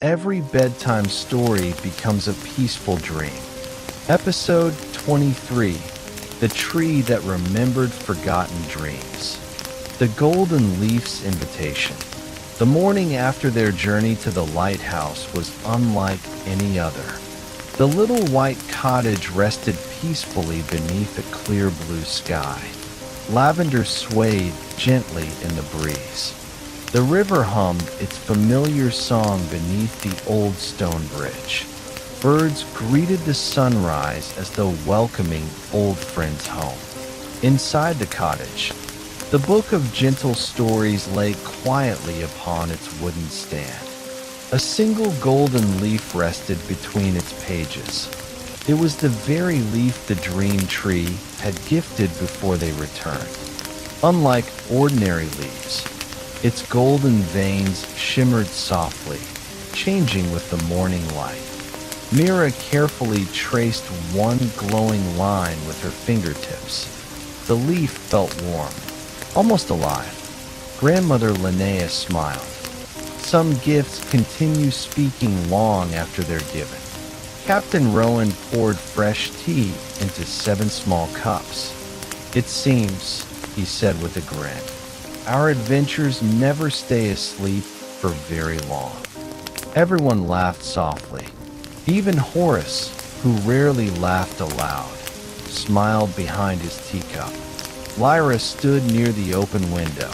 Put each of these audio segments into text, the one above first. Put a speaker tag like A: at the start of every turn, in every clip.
A: every bedtime story becomes a peaceful dream. Episode 23, The Tree That Remembered Forgotten Dreams. The Golden Leaf's Invitation. The morning after their journey to the lighthouse was unlike any other. The little white cottage rested peacefully beneath a clear blue sky. Lavender swayed gently in the breeze. The river hummed its familiar song beneath the old stone bridge. Birds greeted the sunrise as though welcoming old friends home. Inside the cottage, the book of gentle stories lay quietly upon its wooden stand. A single golden leaf rested between its pages. It was the very leaf the dream tree had gifted before they returned. Unlike ordinary leaves, its golden veins shimmered softly, changing with the morning light. Mira carefully traced one glowing line with her fingertips. The leaf felt warm, almost alive. Grandmother Linnea smiled. Some gifts continue speaking long after they're given. Captain Rowan poured fresh tea into 7 small cups. "It seems," he said with a grin, "our adventures never stay asleep for very long." Everyone laughed softly. Even Horace, who rarely laughed aloud, smiled behind his teacup. Lyra stood near the open window.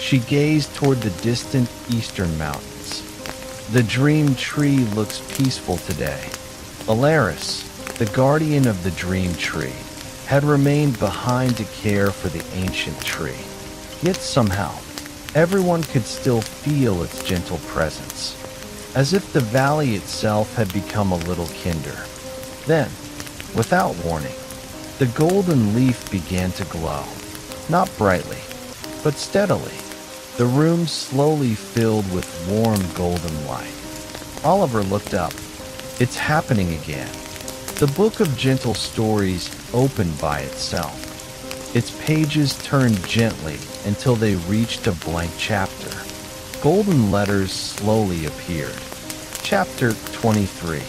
A: She gazed toward the distant eastern mountains. "The dream tree looks peaceful today." Horace, the guardian of the dream tree, had remained behind to care for the ancient tree. Yet somehow, everyone could still feel its gentle presence, as if the valley itself had become a little kinder. Then, without warning, the golden leaf began to glow, not brightly, but steadily. The room slowly filled with warm golden light. Oliver looked up. "It's happening again." The book of gentle stories opened by itself. Its pages turned gently until they reached a blank chapter. Golden letters slowly appeared. Chapter 23,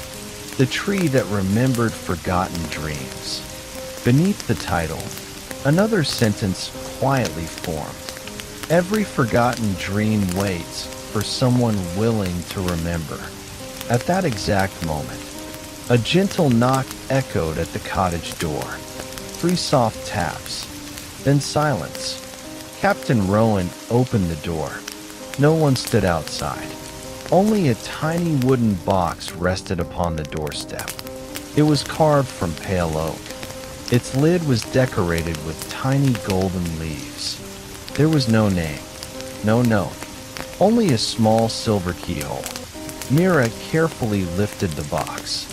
A: The Tree That Remembered Forgotten Dreams. Beneath the title, another sentence quietly formed. Every forgotten dream waits for someone willing to remember. At that exact moment, a gentle knock echoed at the cottage door. 3 soft taps, then silence. Captain Rowan opened the door. No one stood outside. Only a tiny wooden box rested upon the doorstep. It was carved from pale oak. Its lid was decorated with tiny golden leaves. There was no name, no note, only a small silver keyhole. Mira carefully lifted the box.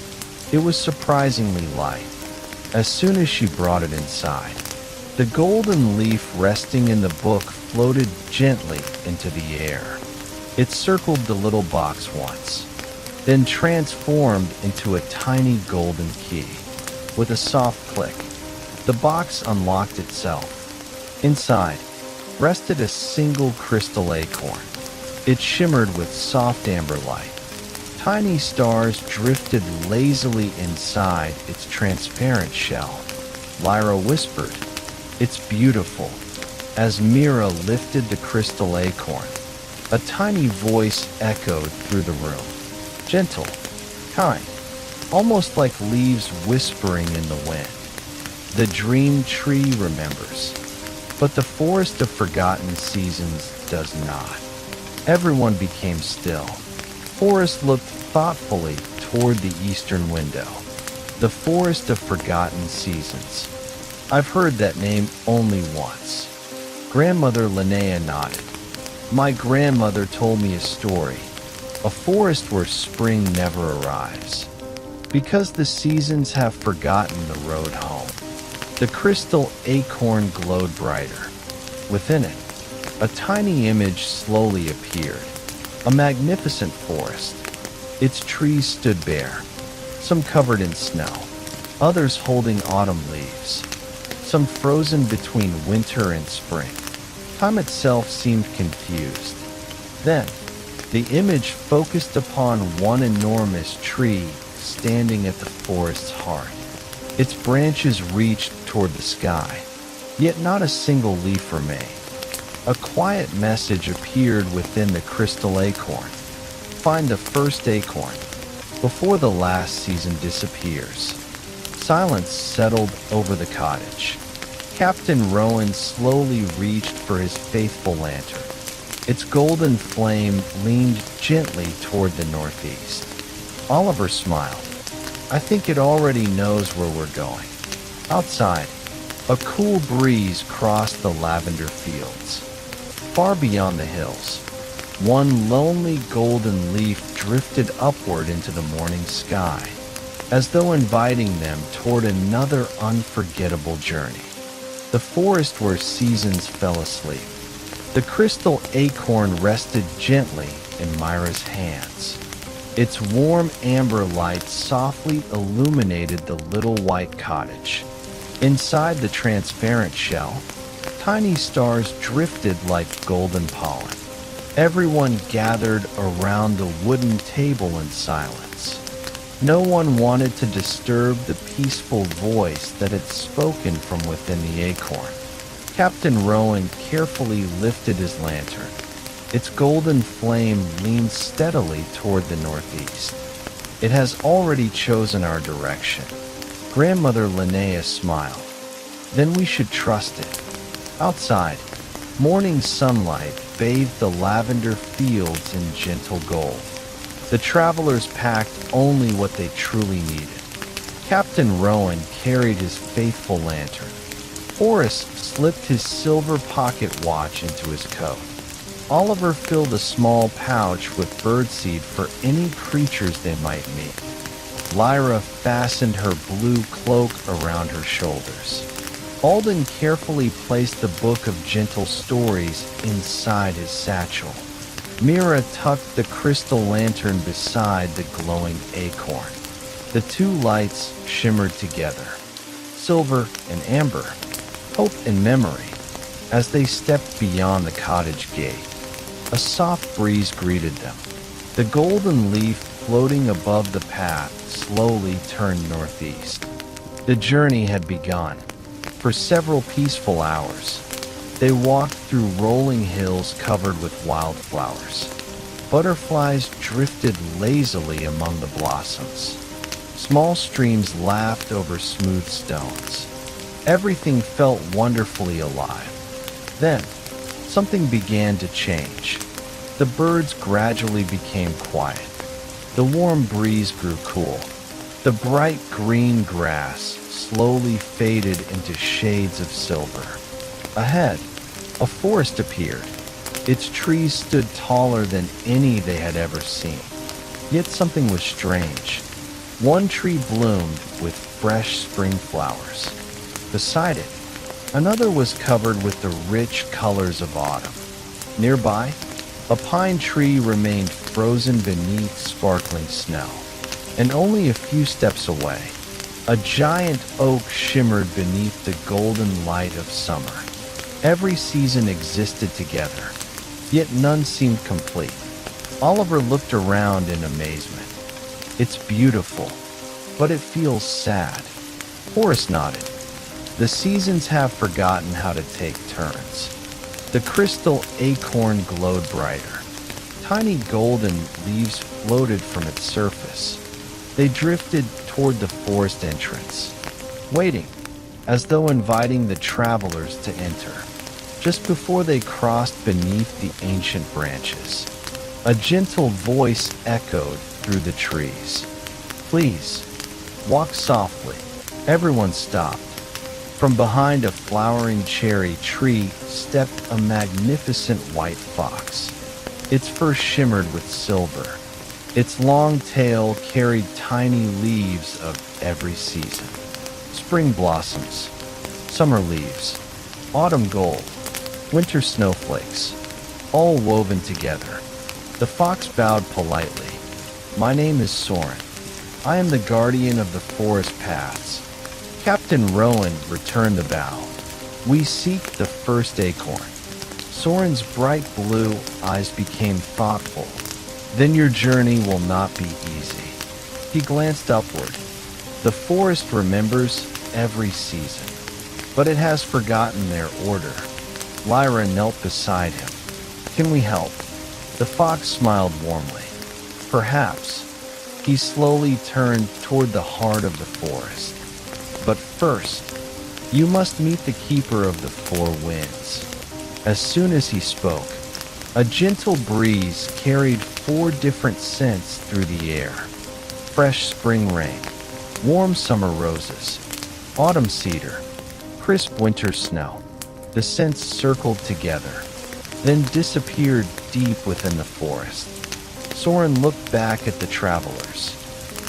A: It was surprisingly light. As soon as she brought it inside, the golden leaf resting in the book floated gently into the air. It circled the little box once, then transformed into a tiny golden key. With a soft click, the box unlocked itself. Inside rested a single crystal acorn. It shimmered with soft amber light. Tiny stars drifted lazily inside its transparent shell. Lyra whispered, "It's beautiful." As Mira lifted the crystal acorn, a tiny voice echoed through the room. Gentle, kind, almost like leaves whispering in the wind. "The dream tree remembers, but the forest of forgotten seasons does not." Everyone became still. Horace looked thoughtfully toward the eastern window. "The forest of forgotten seasons. I've heard that name only once." Grandmother Linnea nodded. "My grandmother told me a story. A forest where spring never arrives, because the seasons have forgotten the road home." The crystal acorn glowed brighter. Within it, a tiny image slowly appeared. A magnificent forest. Its trees stood bare, some covered in snow, others holding autumn leaves, some frozen between winter and spring. Time itself seemed confused. Then, The image focused upon one enormous tree standing at the forest's heart. Its branches reached toward the sky, yet not a single leaf remained. A quiet message appeared within the crystal acorn. Find the first acorn before the last season disappears. Silence settled over the cottage. Captain Rowan slowly reached for his faithful lantern. Its golden flame leaned gently toward the northeast. Oliver smiled. I think it already knows where we're going. Outside, a cool breeze crossed the lavender fields. Far beyond the hills, one lonely golden leaf drifted upward into the morning sky, as though inviting them toward another unforgettable journey. The forest where seasons fell asleep. The crystal acorn rested gently in Mira's hands. Its warm amber light softly illuminated the little white cottage. Inside the transparent shell, tiny stars drifted like golden pollen. Everyone gathered around the wooden table in silence. No one wanted to disturb the peaceful voice that had spoken from within the acorn. Captain Rowan carefully lifted his lantern. Its golden flame leaned steadily toward the northeast. It has already chosen our direction. Grandmother Linnea smiled. Then we should trust it. Outside, morning sunlight bathed the lavender fields in gentle gold. The travelers packed only what they truly needed. Captain Rowan carried his faithful lantern. Horace slipped his silver pocket watch into his coat. Oliver filled a small pouch with birdseed for any creatures they might meet. Lyra fastened her blue cloak around her shoulders. Alden carefully placed the book of gentle stories inside his satchel. Mira tucked the crystal lantern beside the glowing acorn. The two lights shimmered together, silver and amber, hope and memory, as they stepped beyond the cottage gate. A soft breeze greeted them. The golden leaf floating above the path slowly turned northeast. The journey had begun. For several peaceful hours, they walked through rolling hills covered with wildflowers. Butterflies drifted lazily among the blossoms. Small streams laughed over smooth stones. Everything felt wonderfully alive. Then, something began to change. The birds gradually became quiet. The warm breeze grew cool. The bright green grass slowly faded into shades of silver. Ahead, a forest appeared. Its trees stood taller than any they had ever seen. Yet something was strange. One tree bloomed with fresh spring flowers. Beside it, another was covered with the rich colors of autumn. Nearby, a pine tree remained frozen beneath sparkling snow. And only a few steps away, a giant oak shimmered beneath the golden light of summer. Every season existed together, yet none seemed complete. Oliver looked around in amazement. It's beautiful, but it feels sad. Horace nodded. The seasons have forgotten how to take turns. The crystal acorn glowed brighter. Tiny golden leaves floated from its surface. They drifted toward the forest entrance, waiting, as though inviting the travelers to enter. Just before they crossed beneath the ancient branches, a gentle voice echoed through the trees. Please, walk softly. Everyone stopped. From behind a flowering cherry tree stepped a magnificent white fox. Its fur shimmered with silver. Its long tail carried tiny leaves of every season. Spring blossoms, summer leaves, autumn gold, winter snowflakes, all woven together. The fox bowed politely. My name is Soren. I am the guardian of the forest paths. Captain Rowan returned the bow. We seek the first acorn. Soren's bright blue eyes became thoughtful. then your journey will not be easy. He glanced upward. The forest remembers every season, but it has forgotten their order. Lyra knelt beside him. Can we help? The fox smiled warmly. Perhaps. He slowly turned toward the heart of the forest. But first, you must meet the keeper of the four winds. As soon as he spoke, a gentle breeze carried four different scents through the air. Fresh spring rain, warm summer roses, autumn cedar, crisp winter snow. The scents circled together, then disappeared deep within the forest. Soren looked back at the travelers.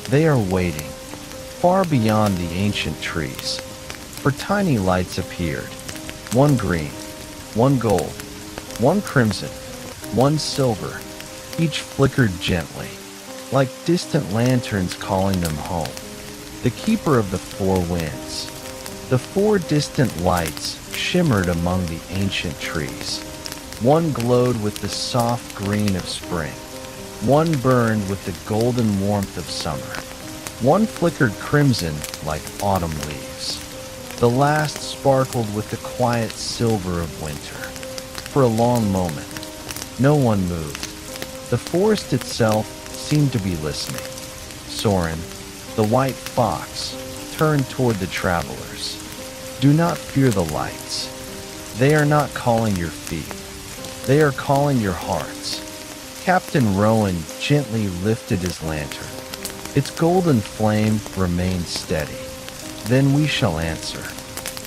A: They are waiting, far beyond the ancient trees. For tiny lights appeared, one green, one gold, one crimson, one silver. Each flickered gently, like distant lanterns calling them home. The keeper of the four winds. The four distant lights shimmered among the ancient trees. One glowed with the soft green of spring. One burned with the golden warmth of summer. One flickered crimson like autumn leaves. The last sparkled with the quiet silver of winter. For a long moment, no one moved. The forest itself seemed to be listening. Soren, the white fox, turned toward the travelers. Do not fear the lights. They are not calling your feet. They are calling your hearts. Captain Rowan gently lifted his lantern. Its golden flame remained steady. Then we shall answer.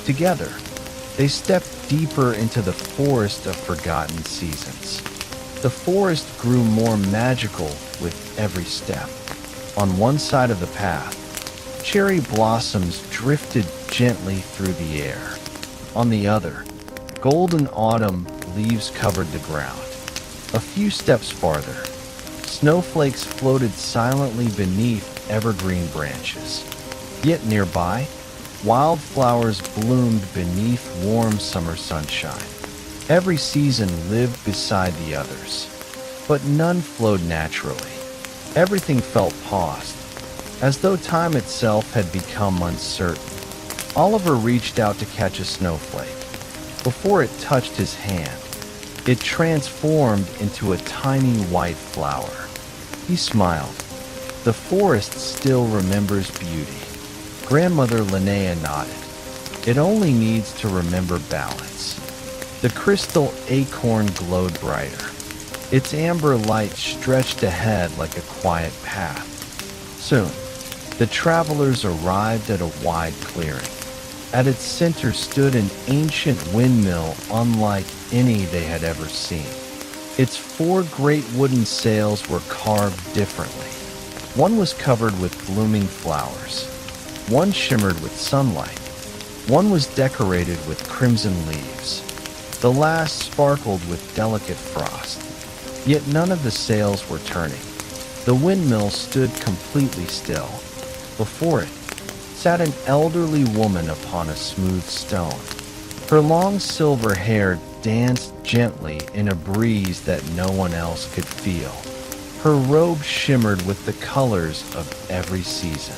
A: Together, they stepped deeper into the forest of forgotten seasons. The forest grew more magical with every step. On one side of the path, cherry blossoms drifted gently through the air. On the other, golden autumn leaves covered the ground. A few steps farther, snowflakes floated silently beneath evergreen branches. Yet nearby, wildflowers bloomed beneath warm summer sunshine. Every season lived beside the others, but none flowed naturally. Everything felt paused, as though time itself had become uncertain. Oliver reached out to catch a snowflake. Before it touched his hand, it transformed into a tiny white flower. He smiled. The forest still remembers beauty. Grandmother Linnea nodded. It only needs to remember balance. The crystal acorn glowed brighter. Its amber light stretched ahead like a quiet path. Soon, the travelers arrived at a wide clearing. At its center stood an ancient windmill unlike any they had ever seen. Its four great wooden sails were carved differently. One was covered with blooming flowers. One shimmered with sunlight. One was decorated with crimson leaves. The last sparkled with delicate frost. Yet none of the sails were turning. The windmill stood completely still. Before it sat an elderly woman upon a smooth stone. Her long silver hair danced gently in a breeze that no one else could feel. Her robe shimmered with the colors of every season.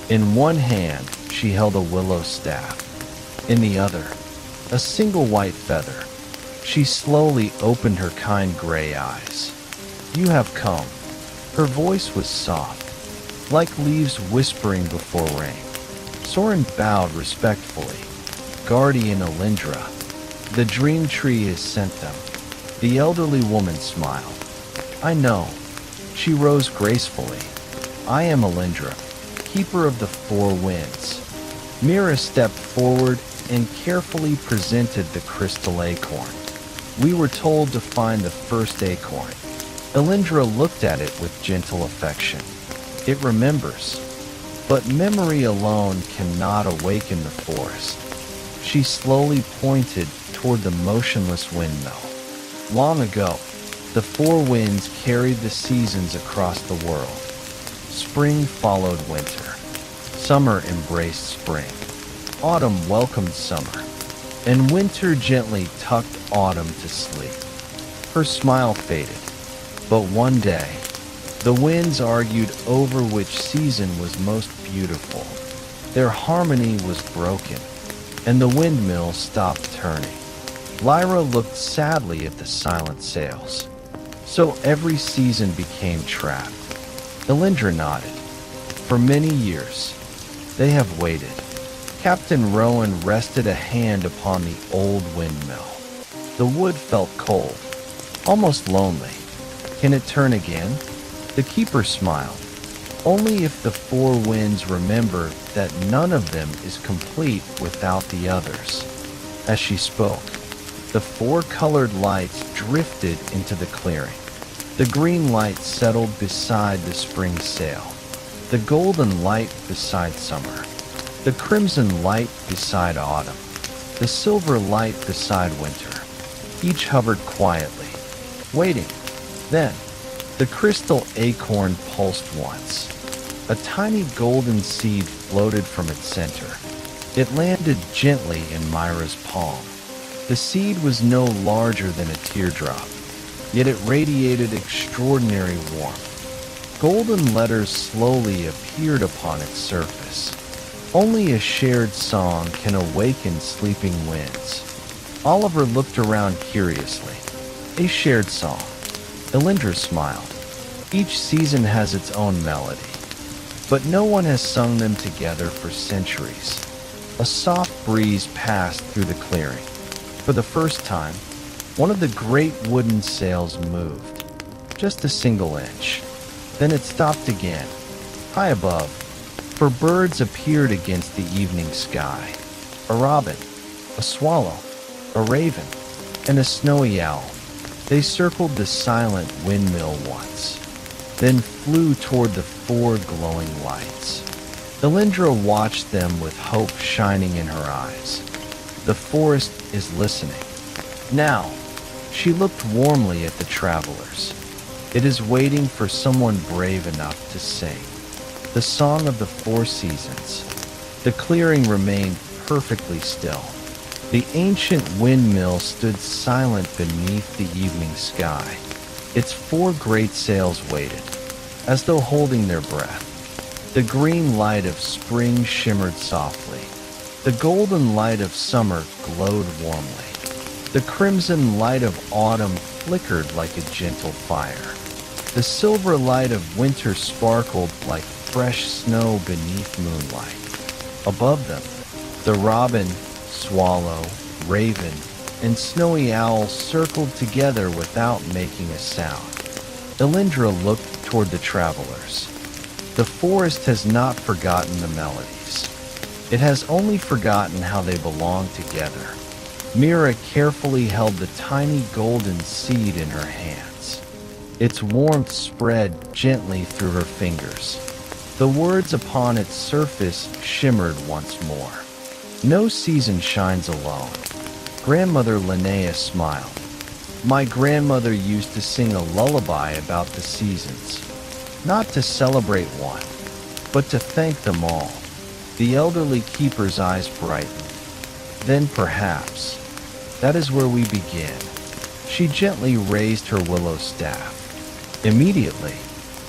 A: In one hand, she held a willow staff. In the other, a single white feather. She slowly opened her kind gray eyes. You have come. Her voice was soft, like leaves whispering before rain. Soren bowed respectfully. Guardian Alindra, the dream tree has sent them. The elderly woman smiled. I know. She rose gracefully. I am Alindra, keeper of the four winds. Mira stepped forward and carefully presented the crystal acorn. We were told to find the first acorn. Alindra looked at it with gentle affection. It remembers, but memory alone cannot awaken the forest. She slowly pointed toward the motionless windmill. Long ago, the four winds carried the seasons across the world. Spring followed winter. Summer embraced spring. Autumn welcomed summer. And winter gently tucked autumn to sleep. Her smile faded. But one day, The winds argued over which season was most beautiful. Their harmony was broken, and the windmill stopped turning. Lyra looked sadly at the silent sails. So every season became trapped. Lynnea nodded. For many years, they have waited. Captain Rowan rested a hand upon the old windmill. The wood felt cold, almost lonely. Can it turn again? The keeper smiled. Only if the four winds remember that none of them is complete without the others. As she spoke, the four colored lights drifted into the clearing. The green light settled beside the spring sail, the golden light beside summer, the crimson light beside autumn, the silver light beside winter. Each hovered quietly, waiting. Then, the crystal acorn pulsed once. A tiny golden seed floated from its center. It landed gently in Mira's palm. The seed was no larger than a teardrop, yet it radiated extraordinary warmth. Golden letters slowly appeared upon its surface. Only a shared song can awaken sleeping winds. Oliver looked around curiously. A shared song. Lynnea smiled. Each season has its own melody, but no one has sung them together for centuries. A soft breeze passed through the clearing. For the first time, one of the great wooden sails moved, just a single inch. Then it stopped again, high above, for birds appeared against the evening sky. A robin, a swallow, a raven, and a snowy owl. They circled the silent windmill once, then flew toward the four glowing lights. Lynnea watched them with hope shining in her eyes. The forest is listening. Now, she looked warmly at the travelers. It is waiting for someone brave enough to sing. The song of the four seasons. The clearing remained perfectly still. The ancient windmill stood silent beneath the evening sky. Its four great sails waited, as though holding their breath. The green light of spring shimmered softly. The golden light of summer glowed warmly. The crimson light of autumn flickered like a gentle fire. The silver light of winter sparkled like fresh snow beneath moonlight. Above them, the robin, swallow, raven, and snowy owl circled together without making a sound. Lynnea looked toward the travelers. The forest has not forgotten the melodies. It has only forgotten how they belong together. Mira carefully held the tiny golden seed in her hands. Its warmth spread gently through her fingers. The words upon its surface shimmered once more. No season shines alone. Grandmother Linnea smiled. My grandmother used to sing a lullaby about the seasons, not to celebrate one, but to thank them all. The elderly keeper's eyes brightened. Then perhaps, that is where we begin. She gently raised her willow staff. Immediately,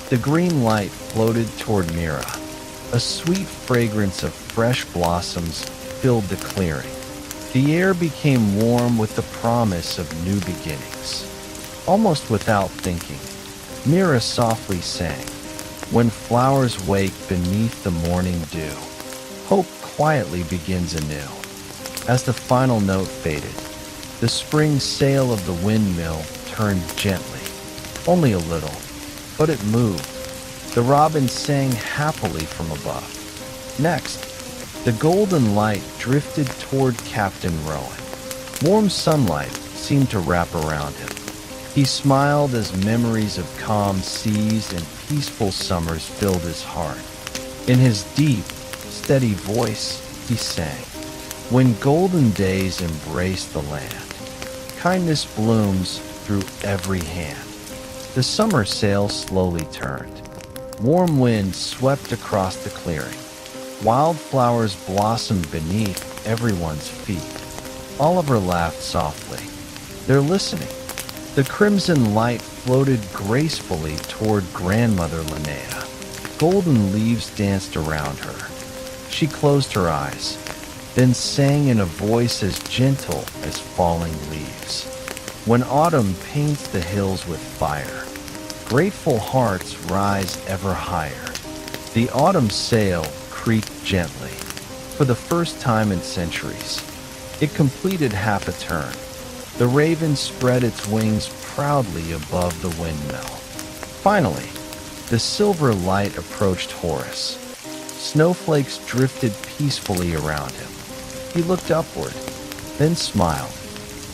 A: the green light floated toward Mira. A sweet fragrance of fresh blossoms filled the clearing. The air became warm with the promise of new beginnings. Almost without thinking, Mira softly sang, "When flowers wake beneath the morning dew, hope quietly begins anew." As the final note faded, the spring sail of the windmill turned gently, only a little, but it moved. The robin sang happily from above. Next, the golden light drifted toward Captain Rowan. Warm sunlight seemed to wrap around him. He smiled as memories of calm seas and peaceful summers filled his heart. In his deep, steady voice, he sang, "When golden days embrace the land, kindness blooms through every hand." The summer sail slowly turned. Warm winds swept across the clearing. Wildflowers blossomed beneath everyone's feet. Oliver laughed softly. They're listening. The crimson light floated gracefully toward grandmother Linnea. Golden leaves danced around her. She closed her eyes, then sang in a voice as gentle as falling leaves. When autumn paints the hills with fire, grateful hearts rise ever higher. The autumn sail creaked gently. For the first time in centuries, it completed half a turn. The raven spread its wings proudly above the windmill. Finally, the silver light approached Horace. Snowflakes drifted peacefully around him. He looked upward, then smiled.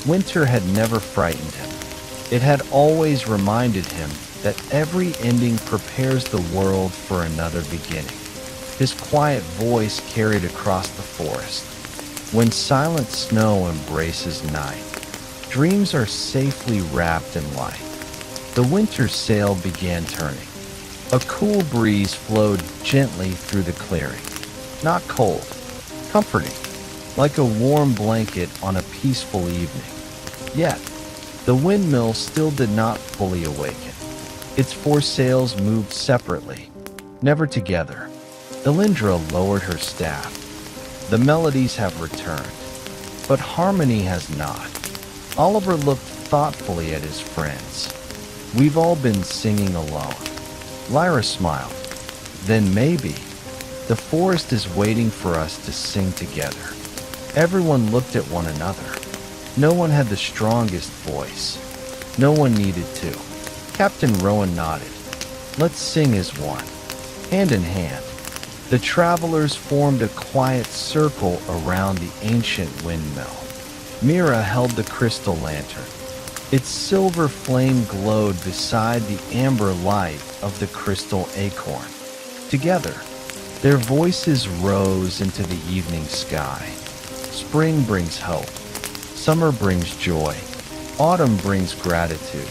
A: Winter had never frightened him. It had always reminded him that every ending prepares the world for another beginning. His quiet voice carried across the forest. When silent snow embraces night, dreams are safely wrapped in light. The winter sail began turning. A cool breeze flowed gently through the clearing. Not cold, comforting, like a warm blanket on a peaceful evening. Yet, the windmill still did not fully awaken. Its four sails moved separately, never together. Lyra lowered her staff. The melodies have returned, but harmony has not. Oliver looked thoughtfully at his friends. We've all been singing alone. Lyra smiled. Then maybe the forest is waiting for us to sing together. Everyone looked at one another. No one had the strongest voice. No one needed to. Captain Rowan nodded. Let's sing as one, hand in hand. The travelers formed a quiet circle around the ancient windmill. Mira held the crystal lantern. Its silver flame glowed beside the amber light of the crystal acorn. Together, their voices rose into the evening sky. Spring brings hope. Summer brings joy. Autumn brings gratitude.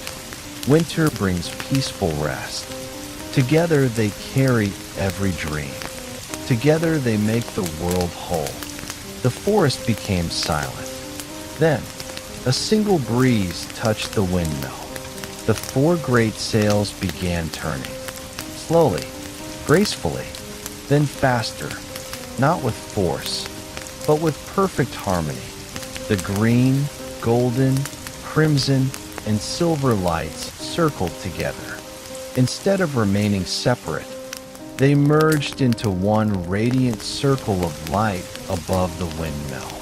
A: Winter brings peaceful rest. Together they carry every dream. Together they make the world whole. The forest became silent. Then, a single breeze touched the windmill. The four great sails began turning. Slowly, gracefully, then faster, not with force, but with perfect harmony. The green, golden, crimson, and silver lights circled together. Instead of remaining separate, they merged into one radiant circle of light above the windmill.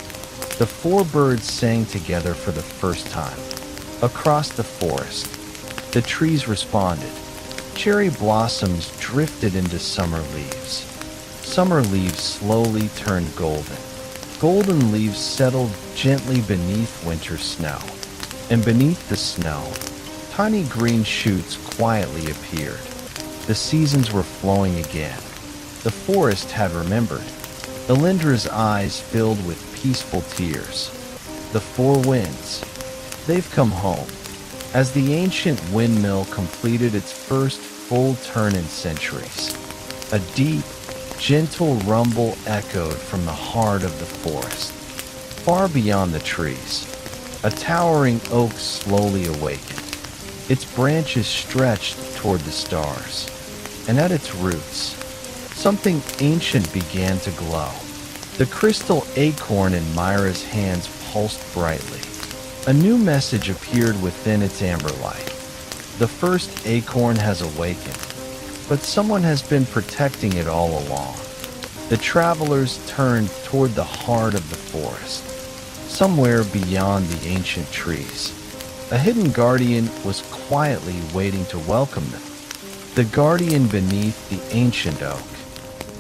A: The four birds sang together for the first time. Across the forest, the trees responded. Cherry blossoms drifted into summer leaves. Summer leaves slowly turned golden. Golden leaves settled gently beneath winter snow. And beneath the snow, tiny green shoots quietly appeared. The seasons were flowing again. The forest had remembered. Lyra's eyes filled with peaceful tears. The four winds, they've come home. As the ancient windmill completed its first full turn in centuries, a deep, gentle rumble echoed from the heart of the forest. Far beyond the trees, a towering oak slowly awakened. Its branches stretched toward the stars, and at its roots, something ancient began to glow. The crystal acorn in Mira's hands pulsed brightly. A new message appeared within its amber light. The first acorn has awakened, but someone has been protecting it all along. The travelers turned toward the heart of the forest, somewhere beyond the ancient trees. A hidden guardian was quietly waiting to welcome them. The guardian beneath the ancient oak.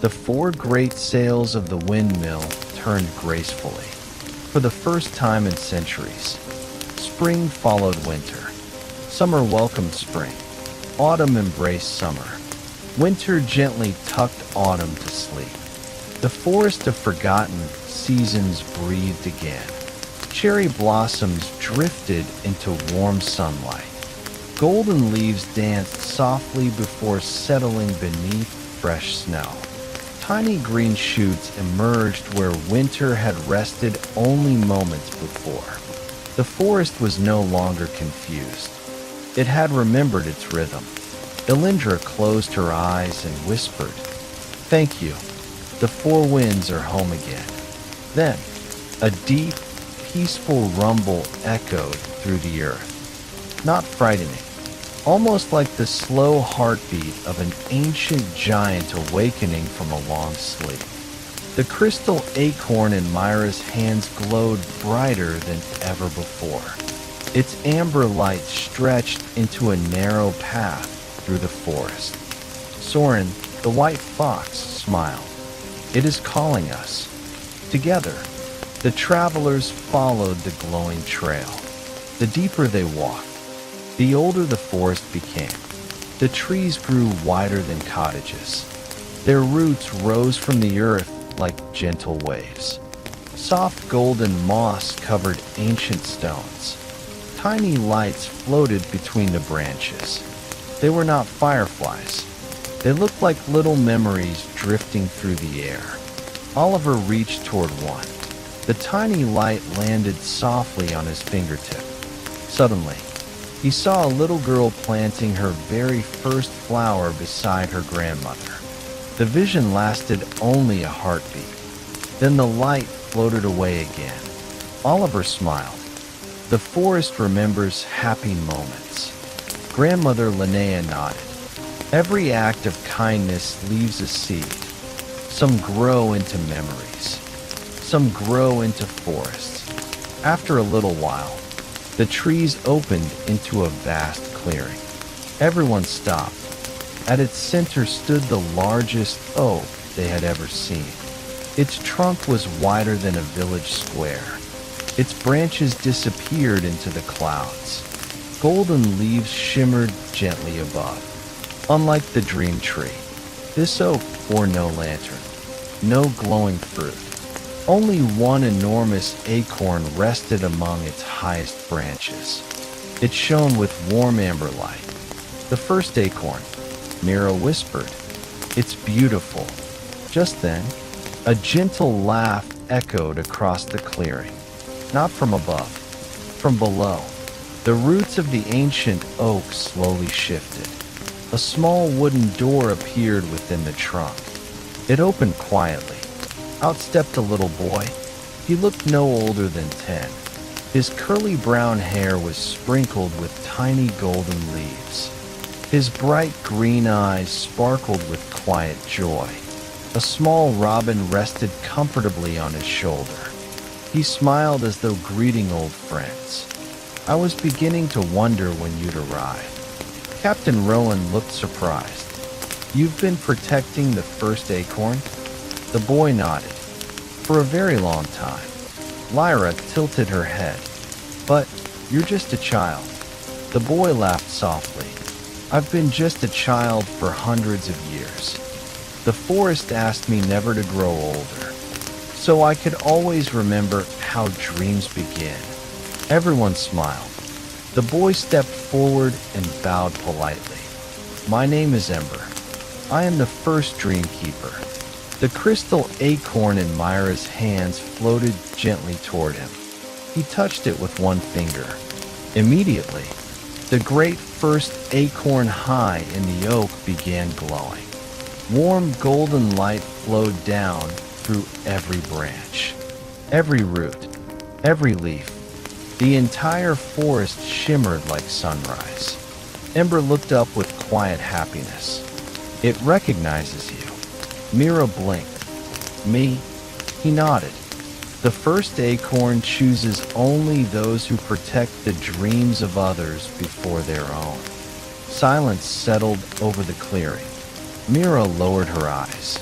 A: The four great sails of the windmill turned gracefully. For the first time in centuries, spring followed winter. Summer welcomed spring. Autumn embraced summer. Winter gently tucked autumn to sleep. The forest of forgotten seasons breathed again. Cherry blossoms drifted into warm sunlight. Golden leaves danced softly before settling beneath fresh snow. Tiny green shoots emerged where winter had rested only moments before. The forest was no longer confused. It had remembered its rhythm. Elindra closed her eyes and whispered, "Thank you. The four winds are home again." Then, a deep, peaceful rumble echoed through the earth. Not frightening, almost like the slow heartbeat of an ancient giant awakening from a long sleep. The crystal acorn in Mira's hands glowed brighter than ever before. Its amber light stretched into a narrow path through the forest. Soren, the white fox, smiled. "It is calling us." Together, the travelers followed the glowing trail. The deeper they walked, the older the forest became. The trees grew wider than cottages. Their roots rose from the earth like gentle waves. Soft golden moss covered ancient stones. Tiny lights floated between the branches. They were not fireflies. They looked like little memories drifting through the air. Oliver reached toward one. The tiny light landed softly on his fingertip. Suddenly, he saw a little girl planting her very first flower beside her grandmother. The vision lasted only a heartbeat. Then the light floated away again. Oliver smiled. The forest remembers happy moments. Grandmother Linnea nodded. Every act of kindness leaves a seed. Some grow into memories. Some grow into forests. After a little while, the trees opened into a vast clearing. Everyone stopped. At its center stood the largest oak they had ever seen. Its trunk was wider than a village square. Its branches disappeared into the clouds. Golden leaves shimmered gently above. Unlike the dream tree, this oak bore no lantern, no glowing fruit. Only one enormous acorn rested among its highest branches. It shone with warm amber light. "The first acorn," Mira whispered. "It's beautiful." Just then, a gentle laugh echoed across the clearing. Not from above, from below. The roots of the ancient oak slowly shifted. A small wooden door appeared within the trunk. It opened quietly. Out stepped a little boy. He looked no older than 10. His curly brown hair was sprinkled with tiny golden leaves. His bright green eyes sparkled with quiet joy. A small robin rested comfortably on his shoulder. He smiled as though greeting old friends. "I was beginning to wonder when you'd arrive." Captain Rowan looked surprised. "You've been protecting the first acorn?" The boy nodded. "For a very long time." Lyra tilted her head. "But you're just a child." The boy laughed softly. "I've been just a child for hundreds of years. The forest asked me never to grow older, so I could always remember how dreams begin." Everyone smiled. The boy stepped forward and bowed politely. "My name is Ember. I am the first dream keeper." The crystal acorn in Mira's hands floated gently toward him. He touched it with one finger. Immediately, the great first acorn high in the oak began glowing. Warm golden light flowed down through every branch, every root, every leaf. The entire forest shimmered like sunrise. Ember looked up with quiet happiness. "It recognizes you." Mira blinked. "Me?" He nodded. "The first acorn chooses only those who protect the dreams of others before their own." Silence settled over the clearing. Mira lowered her eyes.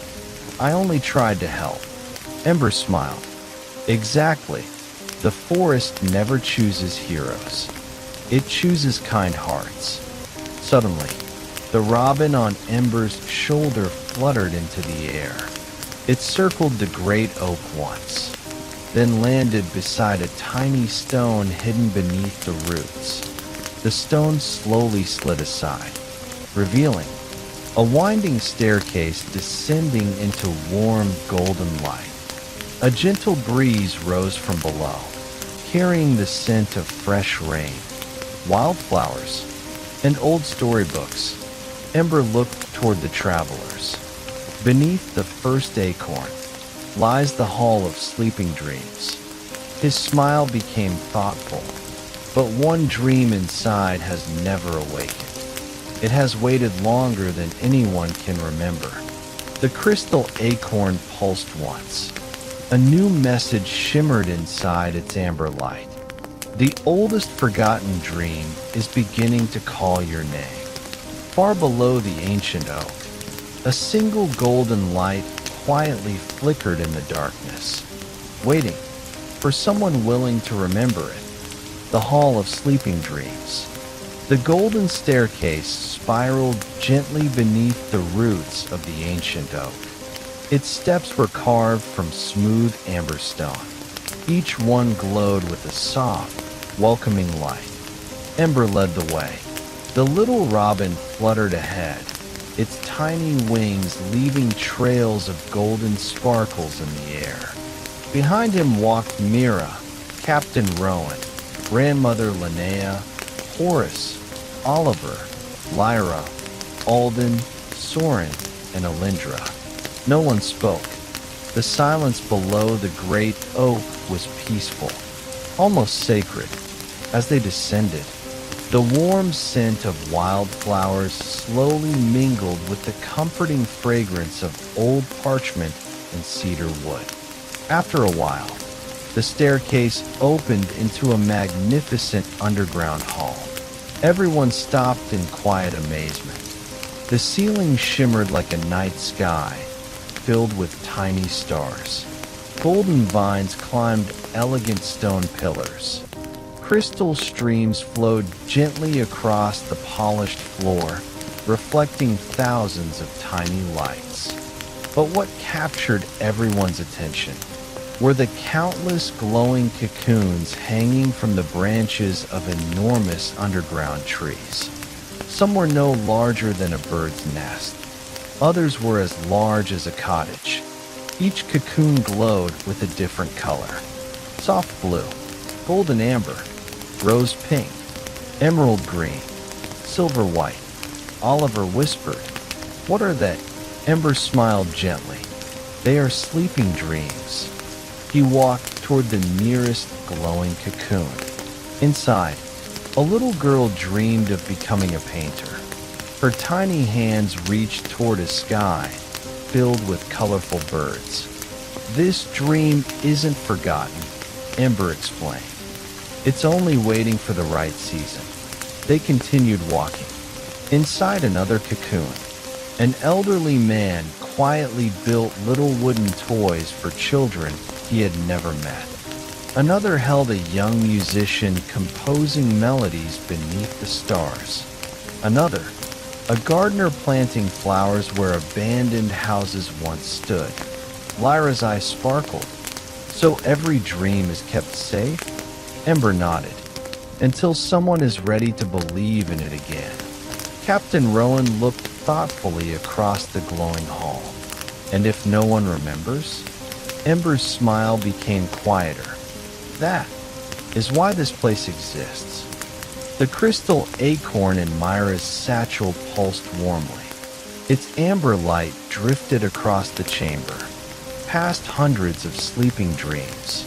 A: "I only tried to help." Ember smiled. "Exactly. The forest never chooses heroes. It chooses kind hearts." Suddenly, the robin on Ember's shoulder fluttered into the air. It circled the great oak once, then landed beside a tiny stone hidden beneath the roots. The stone slowly slid aside, revealing a winding staircase descending into warm golden light. A gentle breeze rose from below, carrying the scent of fresh rain. Wildflowers, and old storybooks. Ember looked toward the travelers. Beneath the first acorn lies the Hall of Sleeping Dreams. His smile became thoughtful, but one dream inside has never awakened. It has waited longer than anyone can remember. The crystal acorn pulsed once. A new message shimmered inside its amber light. The oldest forgotten dream is beginning to call your name. Far below the ancient oak, a single golden light quietly flickered in the darkness, waiting for someone willing to remember it. The Hall of Sleeping Dreams. The golden staircase spiraled gently beneath the roots of the ancient oak. Its steps were carved from smooth amber stone. Each one glowed with a soft, welcoming light. Ember led the way. The little robin fluttered ahead, its tiny wings leaving trails of golden sparkles in the air. Behind him walked Mira, Captain Rowan, Grandmother Linnea, Horace, Oliver, Lyra, Alden, Soren, and Alindra. No one spoke. The silence below the great oak was peaceful, almost sacred. As they descended, the warm scent of wildflowers slowly mingled with the comforting fragrance of old parchment and cedar wood. After a while, the staircase opened into a magnificent underground hall. Everyone stopped in quiet amazement. The ceiling shimmered like a night sky, filled with tiny stars. Golden vines climbed elegant stone pillars. Crystal streams flowed gently across the polished floor, reflecting thousands of tiny lights. But what captured everyone's attention were the countless glowing cocoons hanging from the branches of enormous underground trees. Some were no larger than a bird's nest. Others were as large as a cottage. Each cocoon glowed with a different color: soft blue, golden amber, rose pink, emerald green, silver white. Oliver whispered, "What are they?" Ember smiled gently. "They are sleeping dreams." He walked toward the nearest glowing cocoon. Inside, a little girl dreamed of becoming a painter. Her tiny hands reached toward a sky filled with colorful birds. "This dream isn't forgotten," Ember explained. "It's only waiting for the right season." They continued walking. Inside another cocoon, an elderly man quietly built little wooden toys for children he had never met. Another held a young musician composing melodies beneath the stars. Another, a gardener planting flowers where abandoned houses once stood. Lyra's eyes sparkled. "So every dream is kept safe?" Ember nodded. "Until someone is ready to believe in it again." Captain Rowan looked thoughtfully across the glowing hall. "And if no one remembers?" Ember's smile became quieter. "That is why this place exists." The crystal acorn in Mira's satchel pulsed warmly. Its amber light drifted across the chamber, past hundreds of sleeping dreams,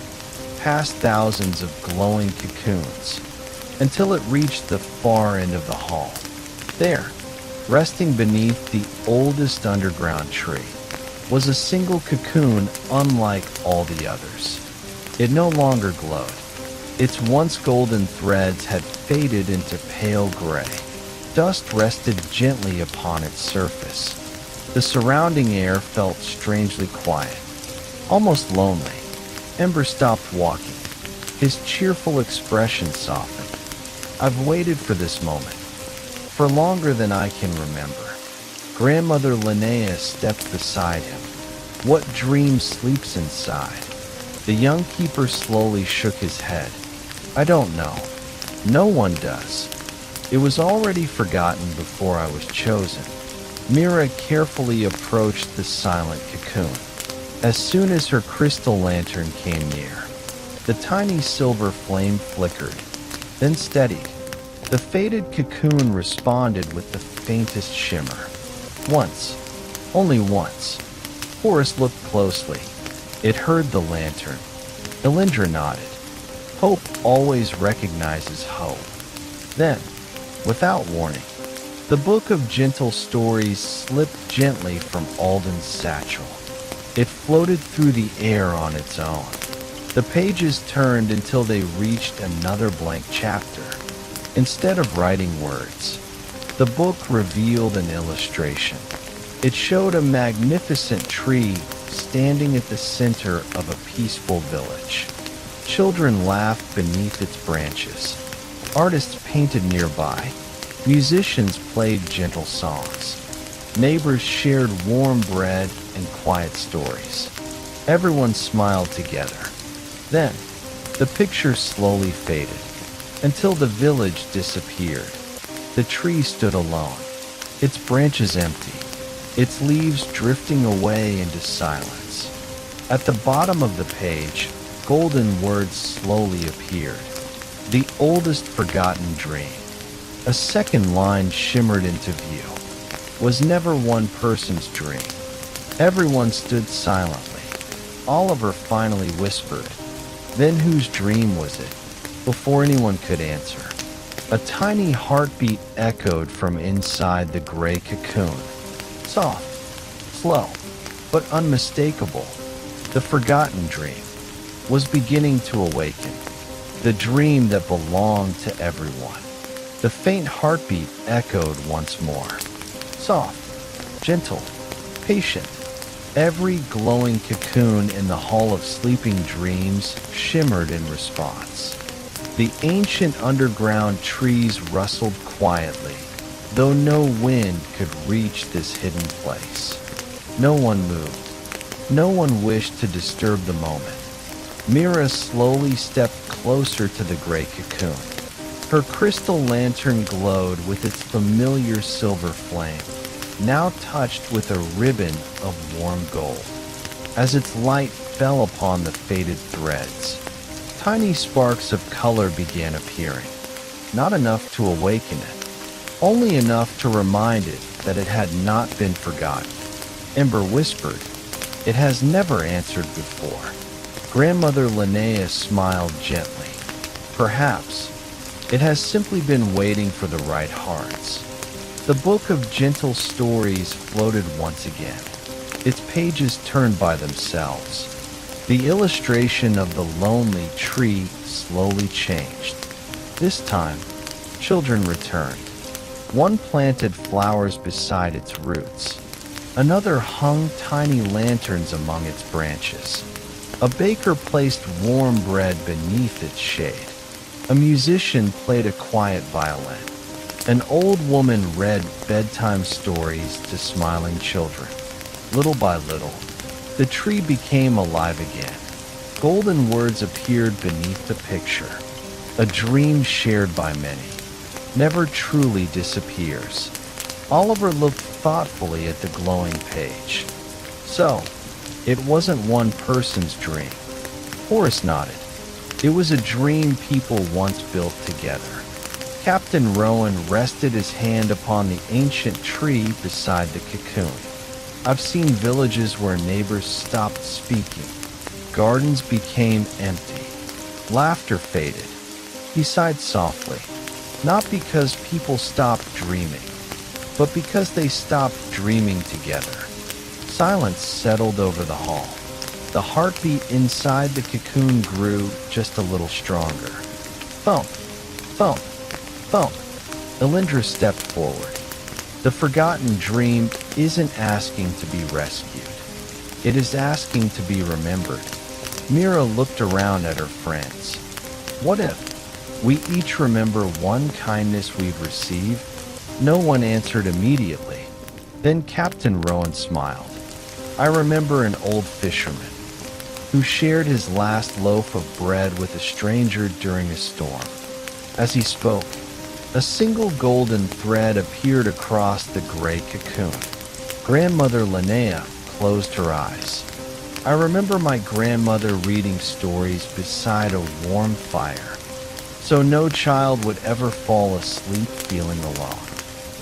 A: past thousands of glowing cocoons, until it reached the far end of the hall. There, resting beneath the oldest underground tree, was a single cocoon unlike all the others. It no longer glowed. Its once golden threads had faded into pale gray. Dust rested gently upon its surface. The surrounding air felt strangely quiet, almost lonely. Ember stopped walking. His cheerful expression softened. "I've waited for this moment, for longer than I can remember." Grandmother Linnea stepped beside him. "What dream sleeps inside?" The young keeper slowly shook his head. "I don't know. No one does. It was already forgotten before I was chosen." Mira carefully approached the silent cocoon. As soon as her crystal lantern came near, the tiny silver flame flickered, then steadied. The faded cocoon responded with the faintest shimmer. Once, only once. Horace looked closely. It heard the lantern. Lyra nodded. Hope always recognizes hope. Then, without warning, the book of gentle stories slipped gently from Alden's satchel. It floated through the air on its own. The pages turned until they reached another blank chapter. Instead of writing words, the book revealed an illustration. It showed a magnificent tree standing at the center of a peaceful village. Children laughed beneath its branches. Artists painted nearby. Musicians played gentle songs. Neighbors shared warm bread and quiet stories. Everyone smiled together. Then, the picture slowly faded, until the village disappeared. The tree stood alone, its branches empty, its leaves drifting away into silence. At the bottom of the page, golden words slowly appeared. The oldest forgotten dream. A second line shimmered into view. Was never one person's dream. Everyone stood silently. Oliver finally whispered, "Then whose dream was it?" Before anyone could answer, a tiny heartbeat echoed from inside the gray cocoon. Soft, slow, but unmistakable. The forgotten dream was beginning to awaken. The dream that belonged to everyone. The faint heartbeat echoed once more. Soft, gentle, patient. Every glowing cocoon in the Hall of Sleeping Dreams shimmered in response. The ancient underground trees rustled quietly, though no wind could reach this hidden place. No one moved. No one wished to disturb the moment. Mira slowly stepped closer to the gray cocoon. Her crystal lantern glowed with its familiar silver flame, now touched with a ribbon of warm gold. As its light fell upon the faded threads, tiny sparks of color began appearing, not enough to awaken it, only enough to remind it that it had not been forgotten. Ember whispered, "It has never answered before." Grandmother Linnea smiled gently. "Perhaps it has simply been waiting for the right hearts." The book of gentle stories floated once again, its pages turned by themselves. The illustration of the lonely tree slowly changed. This time, children returned. One planted flowers beside its roots. Another hung tiny lanterns among its branches. A baker placed warm bread beneath its shade. A musician played a quiet violin. An old woman read bedtime stories to smiling children. Little by little, the tree became alive again. Golden words appeared beneath the picture. A dream shared by many never truly disappears. Oliver looked thoughtfully at the glowing page. So, it wasn't one person's dream. Horace nodded. It was a dream people once built together. Captain Rowan rested his hand upon the ancient tree beside the cocoon. I've seen villages where neighbors stopped speaking. Gardens became empty. Laughter faded. He sighed softly, not because people stopped dreaming, but because they stopped dreaming together. Silence settled over the hall. The heartbeat inside the cocoon grew just a little stronger. Thump, thump, thump. Lyra stepped forward. The forgotten dream isn't asking to be rescued. It is asking to be remembered. Mira looked around at her friends. What if we each remember one kindness we've received? No one answered immediately. Then Captain Rowan smiled. I remember an old fisherman who shared his last loaf of bread with a stranger during a storm. As he spoke, a single golden thread appeared across the gray cocoon. Grandmother Linnea closed her eyes. I remember my grandmother reading stories beside a warm fire. so no child would ever fall asleep feeling alone.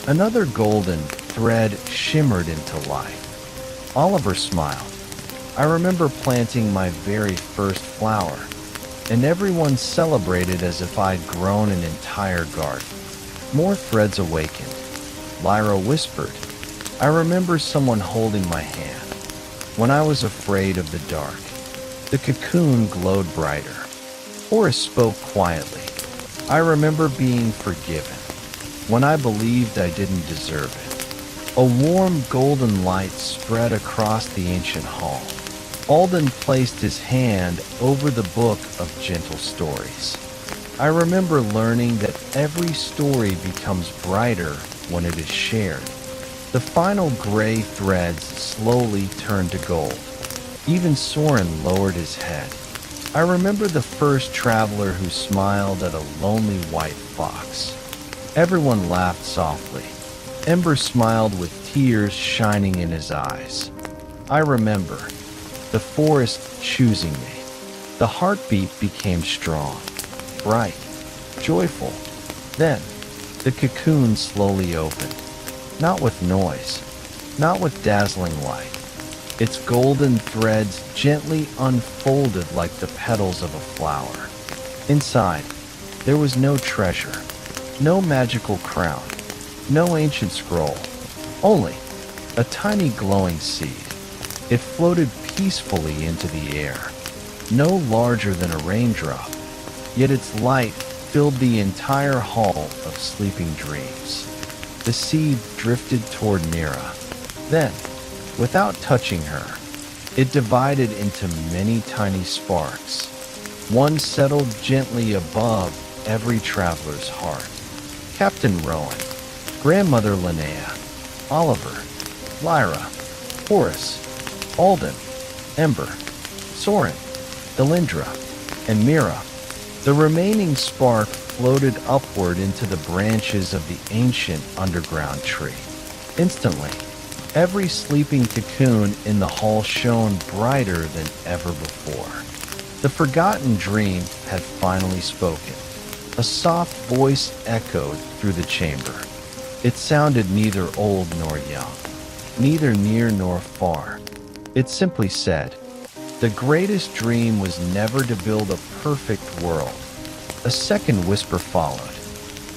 A: Another golden thread shimmered into life. Oliver smiled. I remember planting my very first flower, and everyone celebrated as if I'd grown an entire garden. More threads awakened. Lyra whispered, I remember someone holding my hand. When I was afraid of the dark, the cocoon glowed brighter. Horace spoke quietly. I remember being forgiven when I believed I didn't deserve it. A warm golden light spread across the ancient hall. Alden placed his hand over the book of gentle stories. I remember learning that every story becomes brighter when it is shared. The final gray threads slowly turned to gold. Even Soren lowered his head. I remember the first traveler who smiled at a lonely white fox. Everyone laughed softly. Ember smiled with tears shining in his eyes. I remember the forest choosing me. The heartbeat became strong, bright, joyful. Then, the cocoon slowly opened. Not with noise, not with dazzling light. Its golden threads gently unfolded like the petals of a flower. Inside, there was no treasure, no magical crown, no ancient scroll, only a tiny glowing seed. It floated peacefully into the air, no larger than a raindrop, yet its light filled the entire hall of sleeping dreams. The seed drifted toward Mira. Then, without touching her, it divided into many tiny sparks. One settled gently above every traveler's heart. Captain Rowan, Grandmother Linnea, Oliver, Lyra, Horace, Alden, Ember, Soren, Delindra, and Mira. The remaining spark floated upward into the branches of the ancient underground tree. Instantly, every sleeping cocoon in the hall shone brighter than ever before. The forgotten dream had finally spoken. A soft voice echoed through the chamber. It sounded neither old nor young, neither near nor far. It simply said, the greatest dream was never to build a perfect world. A second whisper followed,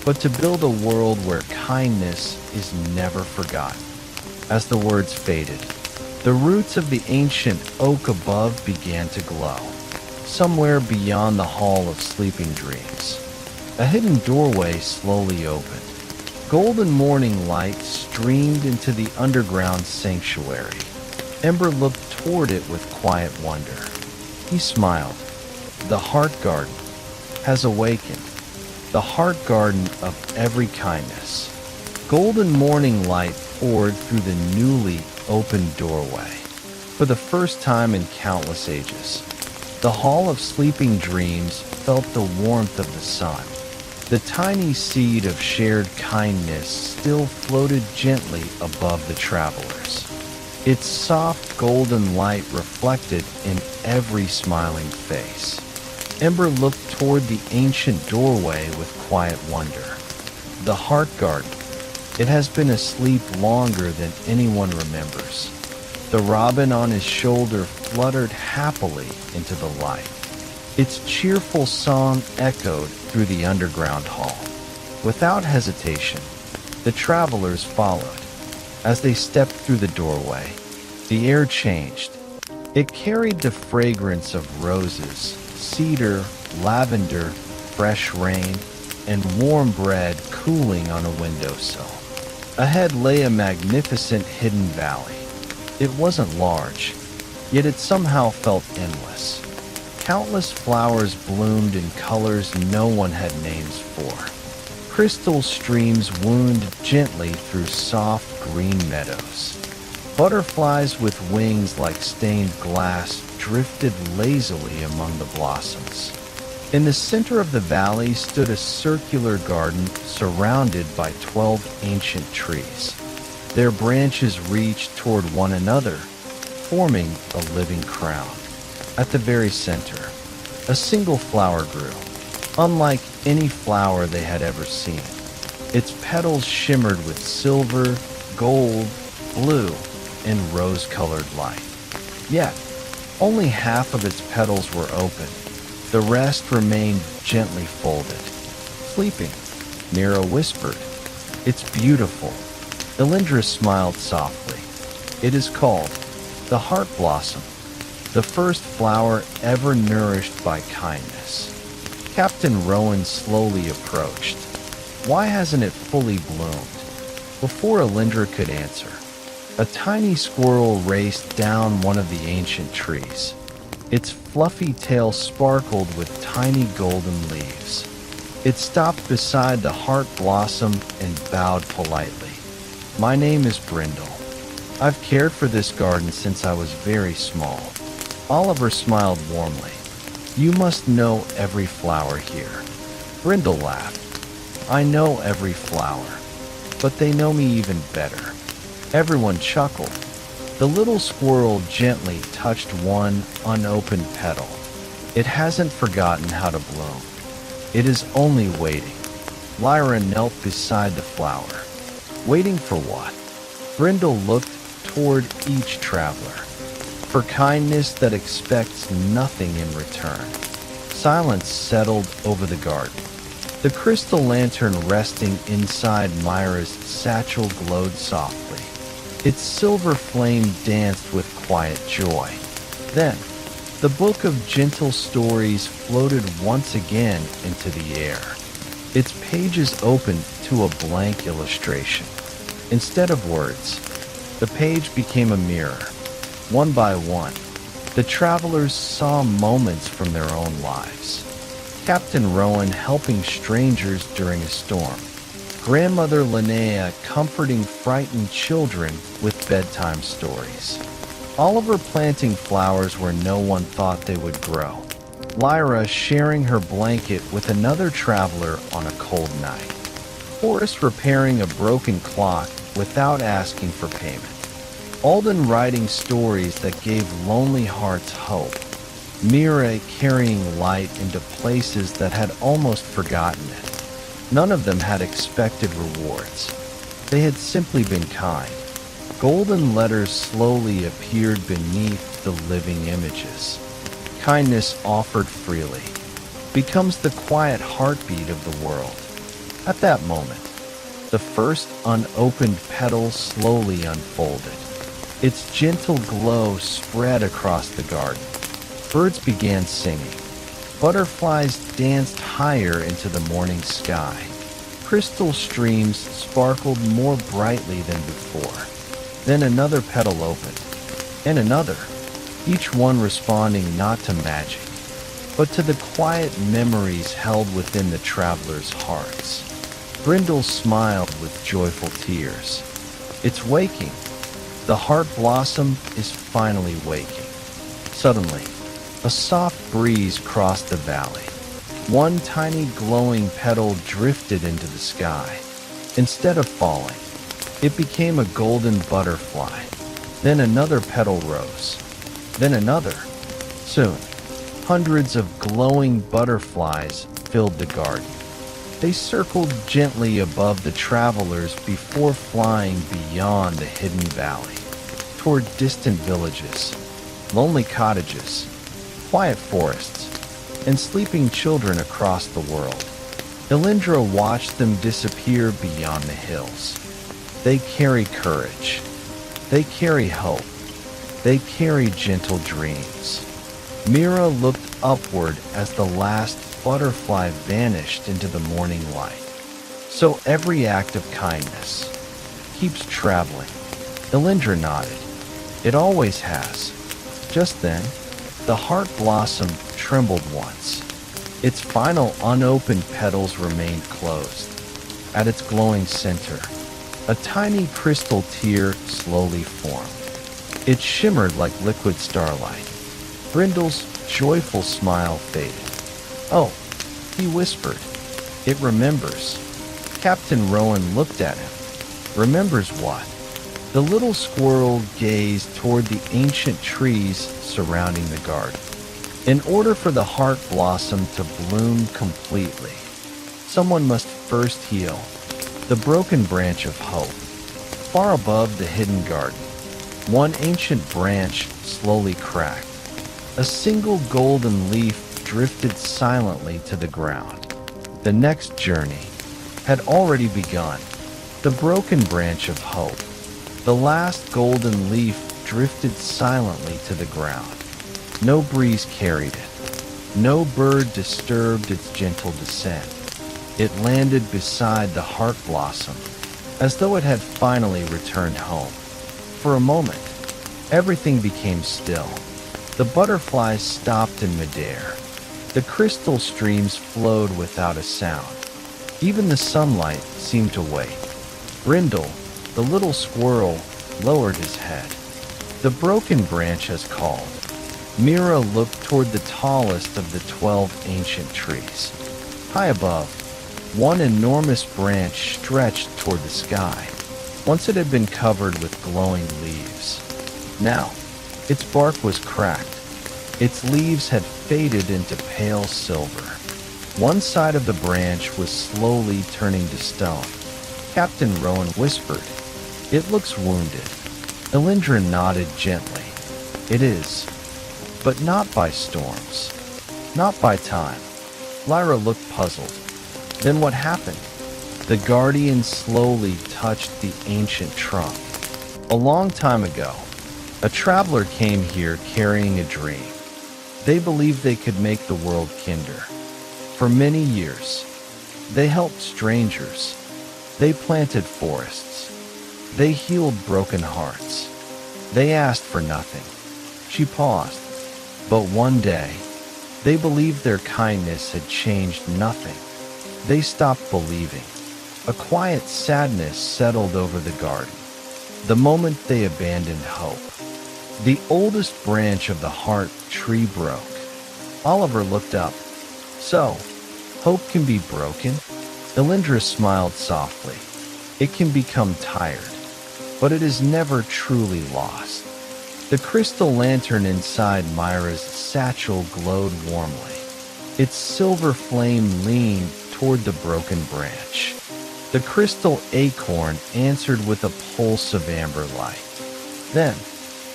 A: but to build a world where kindness is never forgotten. As the words faded, the roots of the ancient oak above began to glow. Somewhere beyond the hall of sleeping dreams, a hidden doorway slowly opened. Golden morning light streamed into the underground sanctuary. Ember looked toward it with quiet wonder. He smiled. The heart garden has awakened, the heart garden of every kindness. Golden morning light poured through the newly opened doorway. For the first time in countless ages, the Hall of Sleeping Dreams felt the warmth of the sun. The tiny seed of shared kindness still floated gently above the travelers. Its soft golden light reflected in every smiling face. Ember looked toward the ancient doorway with quiet wonder. The heart garden. It has been asleep longer than anyone remembers. The robin on his shoulder fluttered happily into the light. Its cheerful song echoed through the underground hall. Without hesitation, the travelers followed. As they stepped through the doorway, the air changed. It carried the fragrance of roses, cedar, lavender, fresh rain, and warm bread cooling on a windowsill. Ahead lay a magnificent hidden valley. It wasn't large, yet it somehow felt endless. Countless flowers bloomed in colors no one had names for. Crystal streams wound gently through soft green meadows. Butterflies with wings like stained glass drifted lazily among the blossoms. In the center of the valley stood a circular garden surrounded by 12 ancient trees. Their branches reached toward one another, forming a living crown. At the very center, a single flower grew, unlike any flower they had ever seen. Its petals shimmered with silver, gold, blue, and rose-colored light. Yet, only half of its petals were open. The rest remained gently folded. Sleeping, Mira whispered. It's beautiful. Elindra smiled softly. It is called the heart blossom, the first flower ever nourished by kindness. Captain Rowan slowly approached. Why hasn't it fully bloomed? Before Elindra could answer, a tiny squirrel raced down one of the ancient trees. Its fluffy tail sparkled with tiny golden leaves. It stopped beside the heart blossom and bowed politely. My name is Brindle. I've cared for this garden since I was very small. Oliver smiled warmly. You must know every flower here. Brindle laughed. I know every flower, but they know me even better. Everyone chuckled. The little squirrel gently touched one unopened petal. It hasn't forgotten how to bloom. It is only waiting. Lyra knelt beside the flower. Waiting for what? Brindle looked toward each traveler. For kindness that expects nothing in return. Silence settled over the garden. The crystal lantern resting inside Myra's satchel glowed softly. Its silver flame danced with quiet joy. Then, the book of gentle stories floated once again into the air. Its pages opened to a blank illustration. Instead of words, the page became a mirror. One by one, the travelers saw moments from their own lives. Captain Rowan helping strangers during a storm. Grandmother Linnea comforting frightened children with bedtime stories. Oliver planting flowers where no one thought they would grow. Lyra sharing her blanket with another traveler on a cold night. Horace repairing a broken clock without asking for payment. Alden writing stories that gave lonely hearts hope. Mira carrying light into places that had almost forgotten it. None of them had expected rewards. They had simply been kind. Golden letters slowly appeared beneath the living images. Kindness offered freely becomes the quiet heartbeat of the world. At that moment, the first unopened petal slowly unfolded. Its gentle glow spread across the garden. Birds began singing. Butterflies danced higher into the morning sky. Crystal streams sparkled more brightly than before. Then another petal opened, and another, each one responding not to magic, but to the quiet memories held within the travelers' hearts. Brindle smiled with joyful tears. It's waking. The heart blossom is finally waking. Suddenly, a soft breeze crossed the valley. One tiny glowing petal drifted into the sky. Instead of falling, it became a golden butterfly. Then another petal rose. Then another. Soon, hundreds of glowing butterflies filled the garden. They circled gently above the travelers before flying beyond the hidden valley, toward distant villages, lonely cottages, quiet forests, and sleeping children across the world. Elindra watched them disappear beyond the hills. They carry courage. They carry hope. They carry gentle dreams. Mira looked upward as the last butterfly vanished into the morning light. So every act of kindness keeps traveling. Elindra nodded. It always has. Just then, the heart blossom trembled once. Its final unopened petals remained closed. At its glowing center, a tiny crystal tear slowly formed. It shimmered like liquid starlight. Brindle's joyful smile faded. Oh, he whispered. It remembers. Captain Rowan looked at him. Remembers what? The little squirrel gazed toward the ancient trees surrounding the garden. In order for the heart blossom to bloom completely, someone must first heal the broken branch of hope. Far above the hidden garden, one ancient branch slowly cracked. A single golden leaf drifted silently to the ground. The next journey had already begun. The broken branch of hope. The last golden leaf drifted silently to the ground. No breeze carried it. No bird disturbed its gentle descent. It landed beside the heart blossom, as though it had finally returned home. For a moment, everything became still. The butterflies stopped in midair. The crystal streams flowed without a sound. Even the sunlight seemed to wait. Brindle, the little squirrel, lowered his head. The broken branch has called. Mira looked toward the tallest of the 12 ancient trees. High above, one enormous branch stretched toward the sky. Once it had been covered with glowing leaves. Now, its bark was cracked. Its leaves had faded into pale silver. One side of the branch was slowly turning to stone. Captain Rowan whispered, "It looks wounded." Lyra nodded gently. "It is, but not by storms. Not by time." Lyra looked puzzled. Then what happened? The guardian slowly touched the ancient trunk. A long time ago, a traveler came here carrying a dream. They believed they could make the world kinder. For many years, they helped strangers. They planted forests. They healed broken hearts. They asked for nothing. She paused. But one day, they believed their kindness had changed nothing. They stopped believing. A quiet sadness settled over the garden. The moment they abandoned hope, the oldest branch of the heart tree broke. Oliver looked up. "So, hope can be broken?" Lyra smiled softly. "It can become tired, but it is never truly lost." The crystal lantern inside Mira's satchel glowed warmly. Its silver flame leaned toward the broken branch. The crystal acorn answered with a pulse of amber light. Then,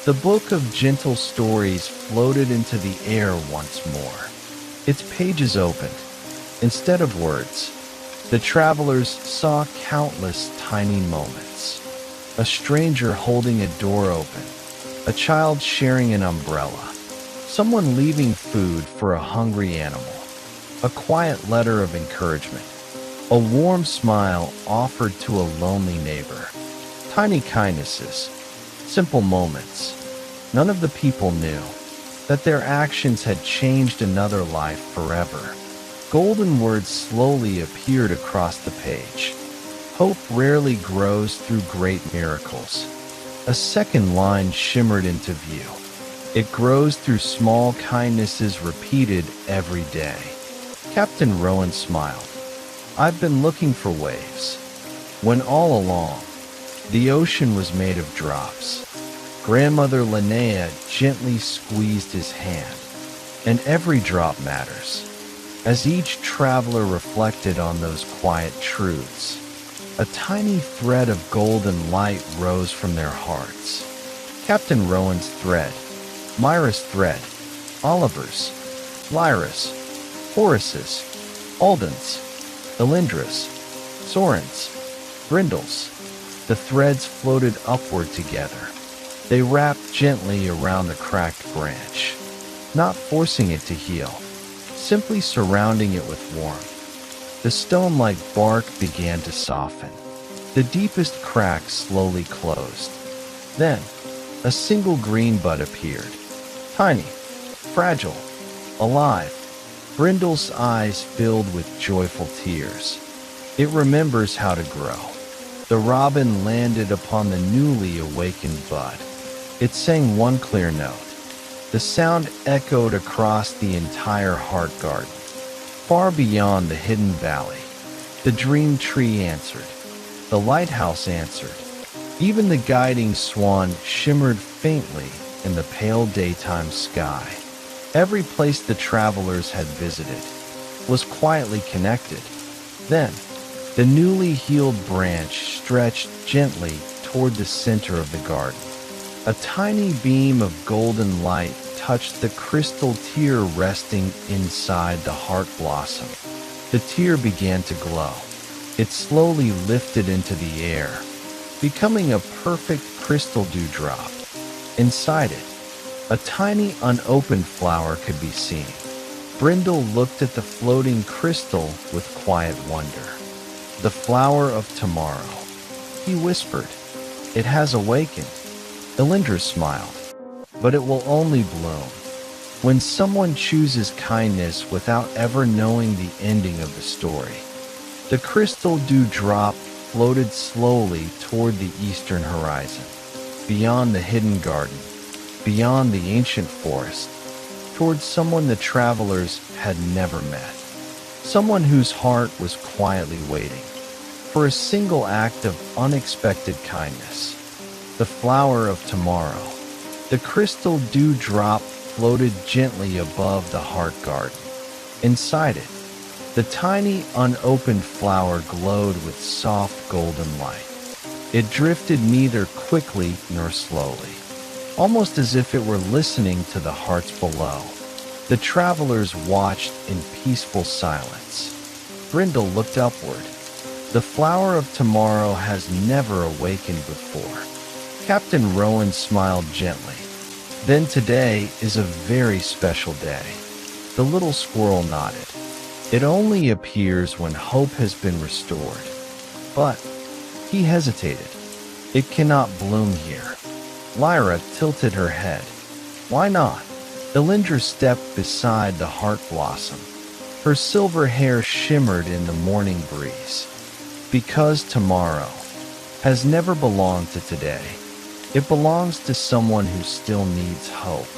A: the book of gentle stories floated into the air once more. Its pages opened. Instead of words, the travelers saw countless tiny moments. A stranger holding a door open. A child sharing an umbrella. Someone leaving food for a hungry animal. A quiet letter of encouragement. A warm smile offered to a lonely neighbor. Tiny kindnesses. Simple moments. None of the people knew that their actions had changed another life forever. Golden words slowly appeared across the page. Hope rarely grows through great miracles. A second line shimmered into view. It grows through small kindnesses repeated every day. Captain Rowan smiled. "I've been looking for waves, when all along, the ocean was made of drops." Grandmother Linnea gently squeezed his hand. And every drop matters. As each traveler reflected on those quiet truths, a tiny thread of golden light rose from their hearts. Captain Rowan's thread, Mira's thread, Oliver's, Lyra's, Horace's, Alden's, Lyra's, Soren's, Brindle's. The threads floated upward together. They wrapped gently around the cracked branch, not forcing it to heal, simply surrounding it with warmth. The stone-like bark began to soften. The deepest cracks slowly closed. Then, a single green bud appeared. Tiny, fragile, alive. Brindle's eyes filled with joyful tears. It remembers how to grow. The robin landed upon the newly awakened bud. It sang one clear note. The sound echoed across the entire heart garden. Far beyond the hidden valley, the dream tree answered. The lighthouse answered. Even the guiding swan shimmered faintly in the pale daytime sky. Every place the travelers had visited was quietly connected. Then, the newly healed branch stretched gently toward the center of the garden. A tiny beam of golden light touched the crystal tear resting inside the heart blossom. The tear began to glow. It slowly lifted into the air, becoming a perfect crystal dewdrop. Inside it, a tiny unopened flower could be seen. Brindle looked at the floating crystal with quiet wonder. "The flower of tomorrow," he whispered. "It has awakened." Lyra smiled. "But it will only bloom when someone chooses kindness without ever knowing the ending of the story." The crystal dewdrop floated slowly toward the eastern horizon, beyond the hidden garden, beyond the ancient forest, towards someone the travelers had never met. Someone whose heart was quietly waiting for a single act of unexpected kindness. The flower of tomorrow. The crystal dewdrop floated gently above the heart garden. Inside it, the tiny unopened flower glowed with soft golden light. It drifted neither quickly nor slowly, almost as if it were listening to the hearts below. The travelers watched in peaceful silence. Brindle looked upward. "The flower of tomorrow has never awakened before." Captain Rowan smiled gently. "Then today is a very special day." The little squirrel nodded. "It only appears when hope has been restored." But he hesitated. "It cannot bloom here." Lyra tilted her head. "Why not?" Lyra stepped beside the heart blossom. Her silver hair shimmered in the morning breeze. "Because tomorrow has never belonged to today. It belongs to someone who still needs hope."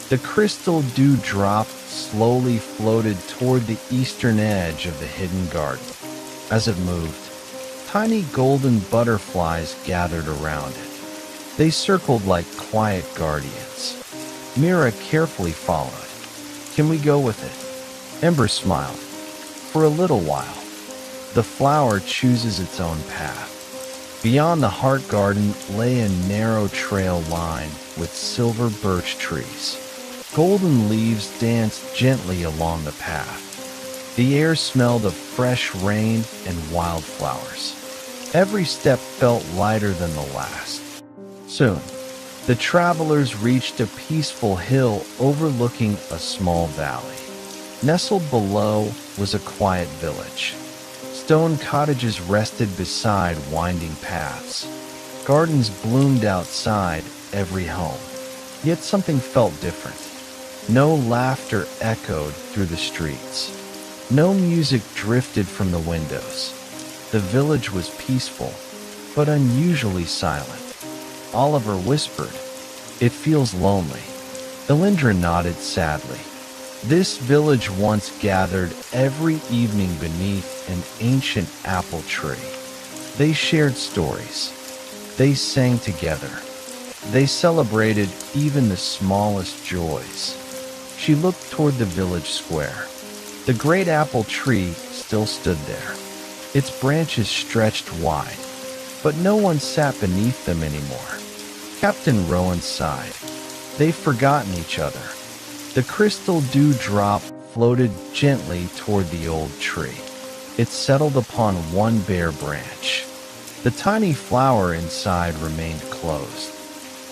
A: The crystal dewdrop slowly floated toward the eastern edge of the hidden garden. As it moved, tiny golden butterflies gathered around it. They circled like quiet guardians. Mira carefully followed. "Can we go with it?" Ember smiled. "For a little while." The flower chooses its own path. Beyond the heart garden lay a narrow trail lined with silver birch trees. Golden leaves danced gently along the path. The air smelled of fresh rain and wildflowers. Every step felt lighter than the last. Soon, the travelers reached a peaceful hill overlooking a small valley. Nestled below was a quiet village. Stone cottages rested beside winding paths. Gardens bloomed outside every home. Yet something felt different. No laughter echoed through the streets. No music drifted from the windows. The village was peaceful, but unusually silent. Oliver whispered, "It feels lonely." Lyra nodded sadly. This village once gathered every evening beneath an ancient apple tree. They shared stories. They sang together. They celebrated even the smallest joys. She looked toward the village square. The great apple tree still stood there. Its branches stretched wide, but no one sat beneath them anymore. Captain Rowan sighed. They've forgotten each other. The crystal dewdrop floated gently toward the old tree. It settled upon one bare branch. The tiny flower inside remained closed,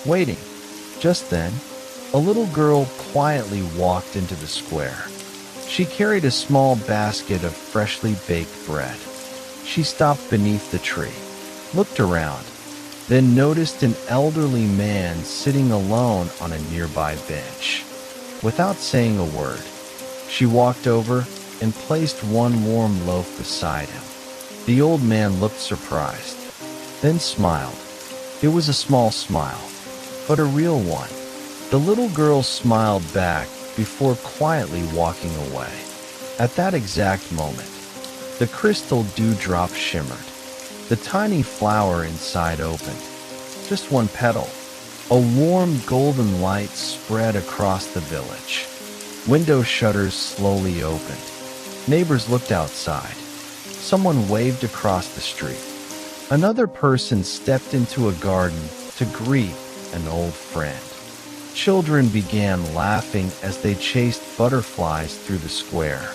A: waiting. Just then, a little girl quietly walked into the square. She carried a small basket of freshly baked bread. She stopped beneath the tree, looked around, then noticed an elderly man sitting alone on a nearby bench. Without saying a word, she walked over and placed one warm loaf beside him. The old man looked surprised, then smiled. It was a small smile, but a real one. The little girl smiled back before quietly walking away. At that exact moment, the crystal dewdrop shimmered. The tiny flower inside opened. Just one petal. A warm golden light spread across the village. Window shutters slowly opened. Neighbors looked outside. Someone waved across the street. Another person stepped into a garden to greet an old friend. Children began laughing as they chased butterflies through the square.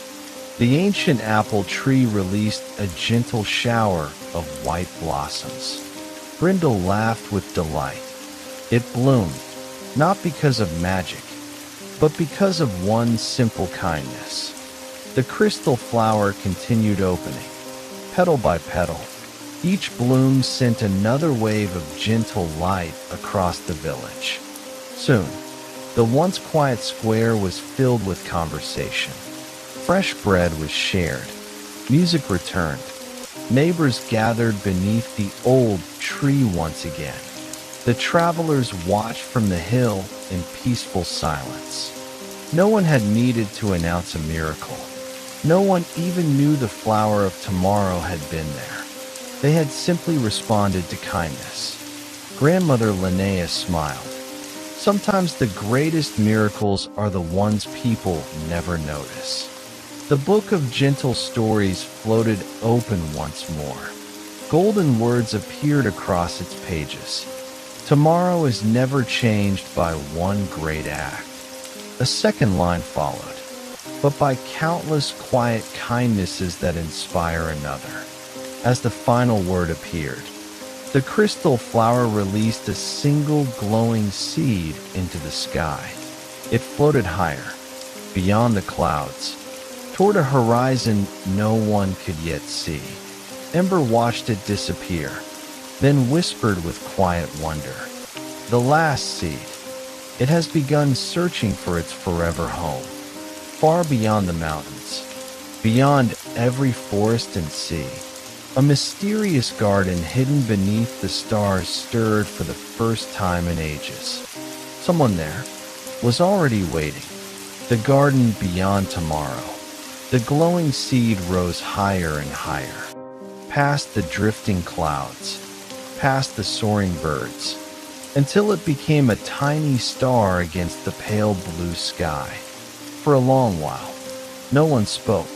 A: The ancient apple tree released a gentle shower of white blossoms. Brindle laughed with delight. It bloomed, not because of magic, but because of one simple kindness. The crystal flower continued opening, petal by petal. Each bloom sent another wave of gentle light across the village. Soon, the once quiet square was filled with conversation. Fresh bread was shared. Music returned. Neighbors gathered beneath the old tree once again. The travelers watched from the hill in peaceful silence. No one had needed to announce a miracle. No one even knew the flower of tomorrow had been there. They had simply responded to kindness. Grandmother Linnea smiled. Sometimes the greatest miracles are the ones people never notice. The book of gentle stories floated open once more. Golden words appeared across its pages. Tomorrow is never changed by one great act. A second line followed, but by countless quiet kindnesses that inspire another. As the final word appeared, the crystal flower released a single glowing seed into the sky. It floated higher, beyond the clouds, toward a horizon no one could yet see. Ember watched it disappear, then whispered with quiet wonder, "The last seed. It has begun searching for its forever home, far beyond the mountains, beyond every forest and sea." A mysterious garden hidden beneath the stars stirred for the first time in ages. Someone there was already waiting. The garden beyond tomorrow. The glowing seed rose higher and higher, past the drifting clouds, past the soaring birds, until it became a tiny star against the pale blue sky. For a long while, no one spoke.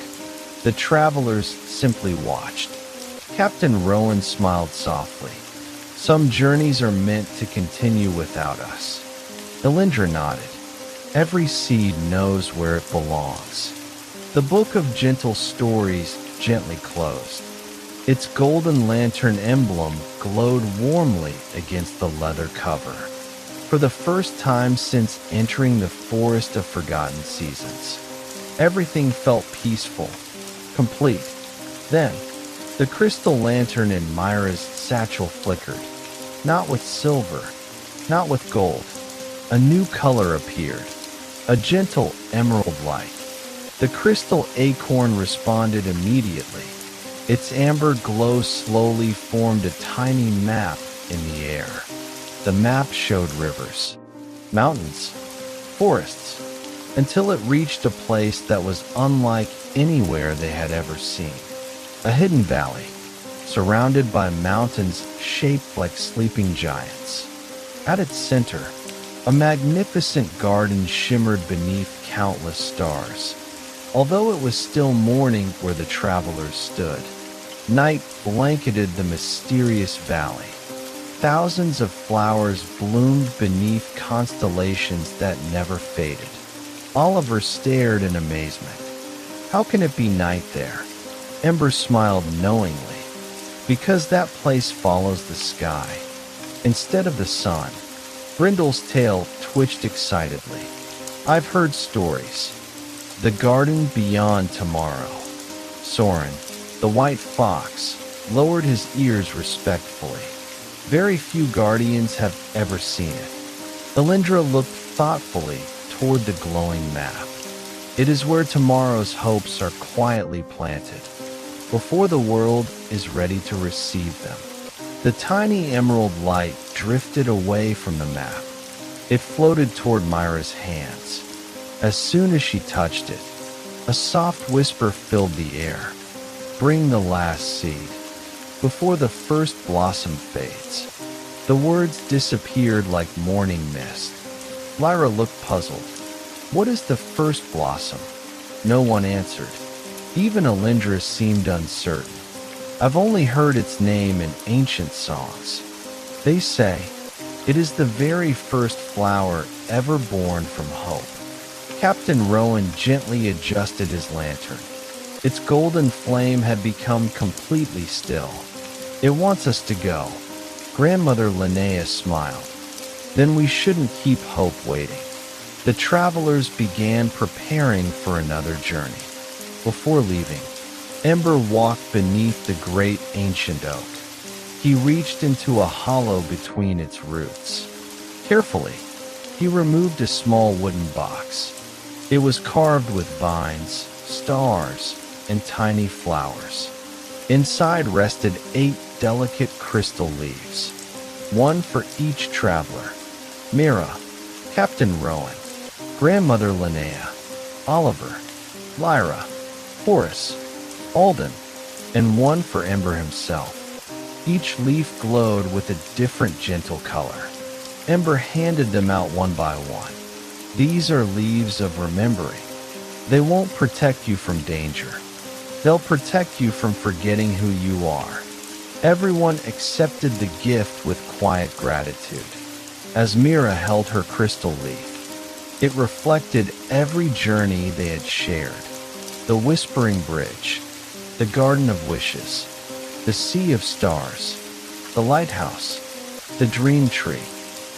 A: The travelers simply watched. Captain Rowan smiled softly. "Some journeys are meant to continue without us." Lyra nodded. "Every seed knows where it belongs." The book of gentle stories gently closed. Its golden lantern emblem glowed warmly against the leather cover. For the first time since entering the forest of forgotten seasons, everything felt peaceful, complete. Then, the crystal lantern in Mira's satchel flickered. Not with silver, not with gold. A new color appeared, a gentle emerald light. The crystal acorn responded immediately. Its amber glow slowly formed a tiny map in the air. The map showed rivers, mountains, forests, until it reached a place that was unlike anywhere they had ever seen. A hidden valley, surrounded by mountains shaped like sleeping giants. At its center, a magnificent garden shimmered beneath countless stars. Although it was still morning where the travelers stood, night blanketed the mysterious valley. Thousands of flowers bloomed beneath constellations that never faded. Oliver stared in amazement. "How can it be night there?" Ember smiled knowingly. "Because that place follows the sky, instead of the sun." Brindle's tail twitched excitedly. "I've heard stories. The garden beyond tomorrow." Soren, the white fox, lowered his ears respectfully. "Very few guardians have ever seen it." Lyra looked thoughtfully toward the glowing map. "It is where tomorrow's hopes are quietly planted, before the world is ready to receive them." The tiny emerald light drifted away from the map. It floated toward Mira's hands. As soon as she touched it, a soft whisper filled the air. "Bring the last seed, before the first blossom fades." The words disappeared like morning mist. Lyra looked puzzled. "What is the first blossom?" No one answered. Even Alindra seemed uncertain. "I've only heard its name in ancient songs. They say it is the very first flower ever born from hope." Captain Rowan gently adjusted his lantern. Its golden flame had become completely still. "It wants us to go." Grandmother Linnea smiled. "Then we shouldn't keep hope waiting." The travelers began preparing for another journey. Before leaving, Ember walked beneath the great ancient oak. He reached into a hollow between its roots. Carefully, he removed a small wooden box. It was carved with vines, stars, and tiny flowers. Inside rested 8 delicate crystal leaves, one for each traveler: Mira, Captain Rowan, Grandmother Linnea, Oliver, Lyra, Horace, Alden, and one for Ember himself. Each leaf glowed with a different gentle color. Ember handed them out one by one. "These are leaves of remembering. They won't protect you from danger. They'll protect you from forgetting who you are." Everyone accepted the gift with quiet gratitude. As Mira held her crystal leaf, it reflected every journey they had shared: the Whispering Bridge, the Garden of Wishes, the Sea of Stars, the Lighthouse, the Dream Tree,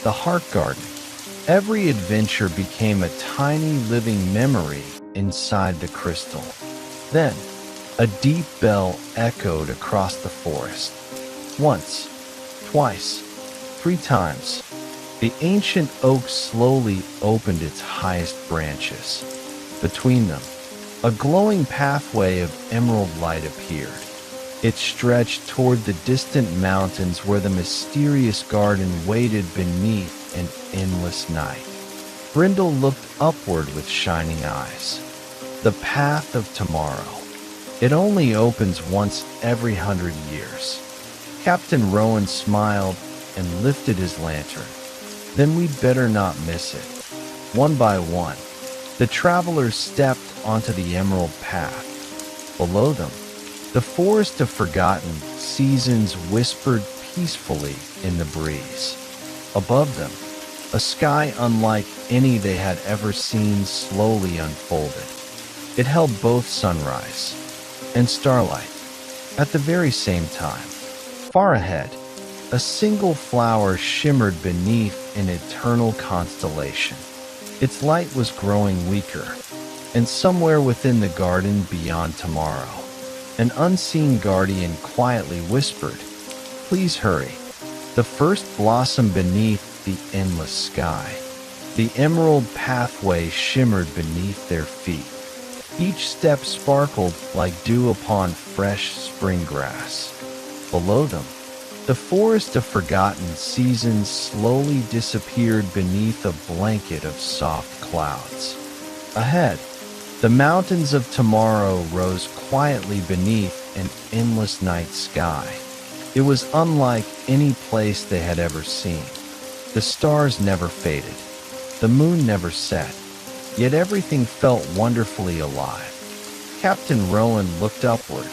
A: the Heart Garden. Every adventure became a tiny living memory inside the crystal. Then, a deep bell echoed across the forest. Once, twice, 3 times, the ancient oak slowly opened its highest branches. Between them, a glowing pathway of emerald light appeared. It stretched toward the distant mountains where the mysterious garden waited beneath an endless night. Brindle looked upward with shining eyes. The path of tomorrow. It only opens once every 100 years. Captain Rowan smiled and lifted his lantern. "Then we'd better not miss it." One by one, the travelers stepped onto the emerald path. Below them, the forest of forgotten seasons whispered peacefully in the breeze. Above them, a sky unlike any they had ever seen slowly unfolded. It held both sunrise and starlight at the very same time. Far ahead, a single flower shimmered beneath an eternal constellation. Its light was growing weaker, and somewhere within the garden beyond tomorrow, an unseen guardian quietly whispered, "Please hurry." The first blossom beneath the endless sky. The emerald pathway shimmered beneath their feet. Each step sparkled like dew upon fresh spring grass. Below them, the forest of forgotten seasons slowly disappeared beneath a blanket of soft clouds. Ahead, the mountains of tomorrow rose quietly beneath an endless night sky. It was unlike any place they had ever seen. The stars never faded. The moon never set. Yet everything felt wonderfully alive. Captain Rowan looked upward.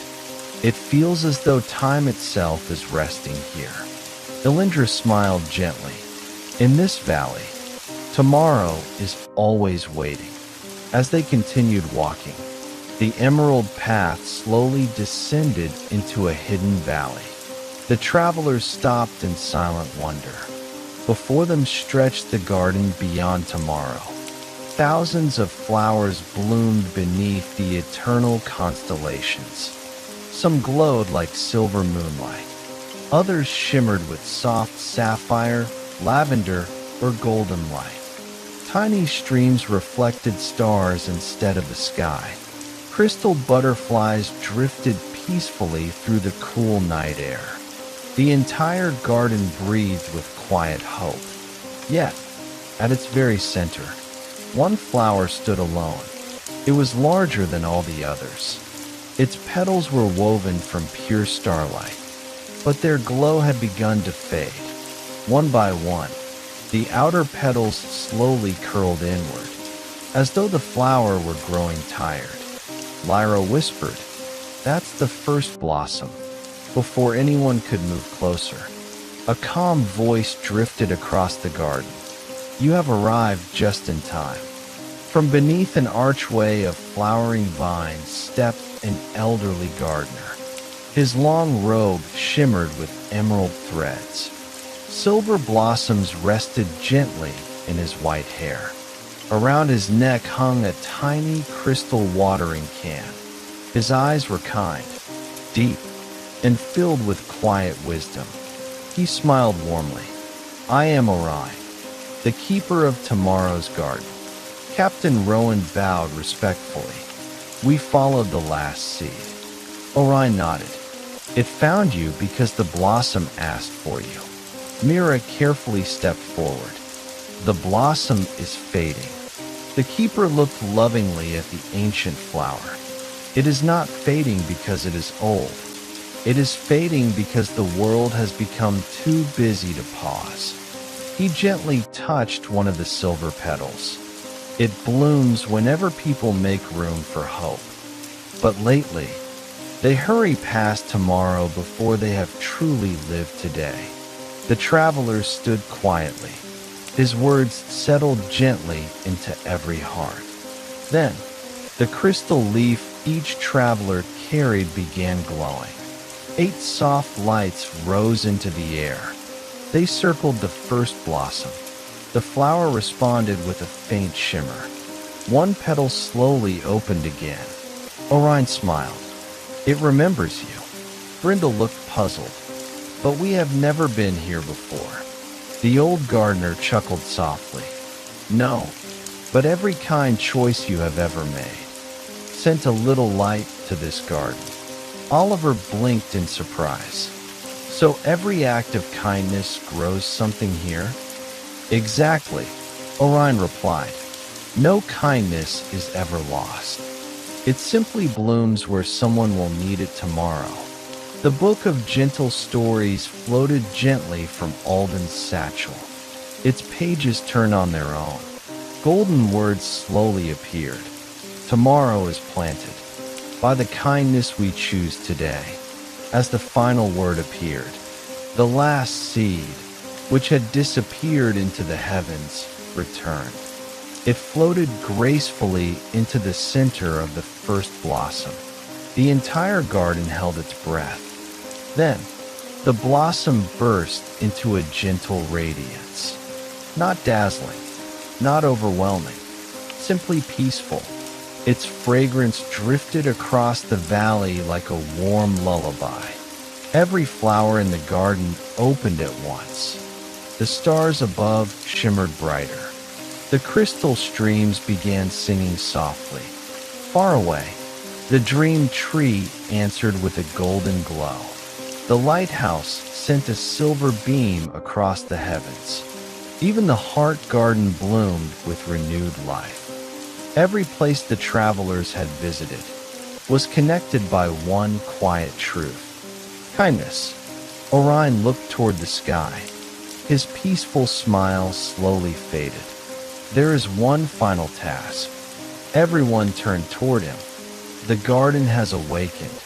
A: "It feels as though time itself is resting here." Alindra smiled gently. "In this valley, tomorrow is always waiting." As they continued walking, the emerald path slowly descended into a hidden valley. The travelers stopped in silent wonder. Before them stretched the garden beyond tomorrow. Thousands of flowers bloomed beneath the eternal constellations. Some glowed like silver moonlight. Others shimmered with soft sapphire, lavender, or golden light. Tiny streams reflected stars instead of the sky. Crystal butterflies drifted peacefully through the cool night air. The entire garden breathed with quiet hope. Yet, at its very center, one flower stood alone. It was larger than all the others. Its petals were woven from pure starlight, but their glow had begun to fade. One by one, the outer petals slowly curled inward. As though the flower were growing tired, Lyra whispered, "That's the first blossom," before anyone could move closer. A calm voice drifted across the garden. "You have arrived just in time." From beneath an archway of flowering vines stepped an elderly gardener. His long robe shimmered with emerald threads. Silver blossoms rested gently in his white hair. Around his neck hung a tiny crystal watering can. His eyes were kind, deep, and filled with quiet wisdom. He smiled warmly. "I am Orion, the keeper of tomorrow's garden." Captain Rowan bowed respectfully. "We followed the last seed." Orion nodded. "It found you because the blossom asked for you." Mira carefully stepped forward. "The blossom is fading." The keeper looked lovingly at the ancient flower. "It is not fading because it is old. It is fading because the world has become too busy to pause." He gently touched one of the silver petals. "It blooms whenever people make room for hope. But lately, they hurry past tomorrow before they have truly lived today." The travelers stood quietly. His words settled gently into every heart. Then, the crystal leaf each traveler carried began glowing. 8 soft lights rose into the air. They circled the first blossom. The flower responded with a faint shimmer. One petal slowly opened again. Orion smiled. "It remembers you." Brindle looked puzzled. "But we have never been here before." The old gardener chuckled softly. "No, but every kind choice you have ever made sent a little light to this garden." Oliver blinked in surprise. "So every act of kindness grows something here?" "Exactly," Orion replied. "No kindness is ever lost. It simply blooms where someone will need it tomorrow." The book of gentle stories floated gently from Alden's satchel. Its pages turned on their own. Golden words slowly appeared. "Tomorrow is planted by the kindness we choose today." As the final word appeared, the last seed, which had disappeared into the heavens, returned. It floated gracefully into the center of the first blossom. The entire garden held its breath. Then, the blossom burst into a gentle radiance. Not dazzling, not overwhelming, simply peaceful. Its fragrance drifted across the valley like a warm lullaby. Every flower in the garden opened at once. The stars above shimmered brighter. The crystal streams began singing softly. Far away, the dream tree answered with a golden glow. The lighthouse sent a silver beam across the heavens. Even the heart garden bloomed with renewed life. Every place the travelers had visited was connected by one quiet truth: kindness. Orion looked toward the sky. His peaceful smile slowly faded. "There is one final task." Everyone turned toward him. "The garden has awakened.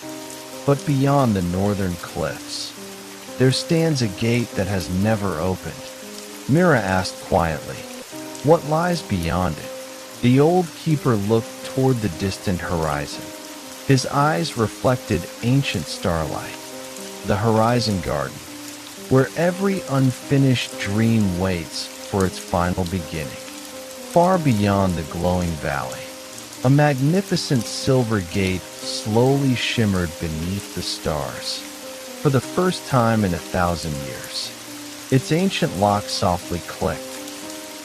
A: But beyond the northern cliffs, there stands a gate that has never opened." Mira asked quietly, "What lies beyond it?" The old keeper looked toward the distant horizon. His eyes reflected ancient starlight. "The horizon garden, where every unfinished dream waits for its final beginning." Far beyond the glowing valley, a magnificent silver gate slowly shimmered beneath the stars. For the first time in 1,000 years, its ancient lock softly clicked.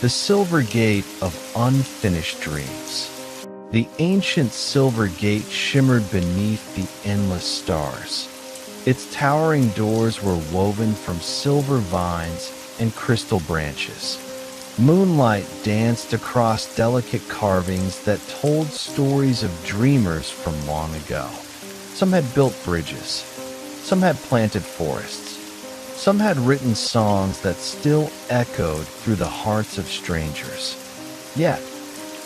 A: The silver gate of unfinished dreams. The ancient silver gate shimmered beneath the endless stars. Its towering doors were woven from silver vines and crystal branches. Moonlight danced across delicate carvings that told stories of dreamers from long ago. Some had built bridges. Some had planted forests. Some had written songs that still echoed through the hearts of strangers. Yet,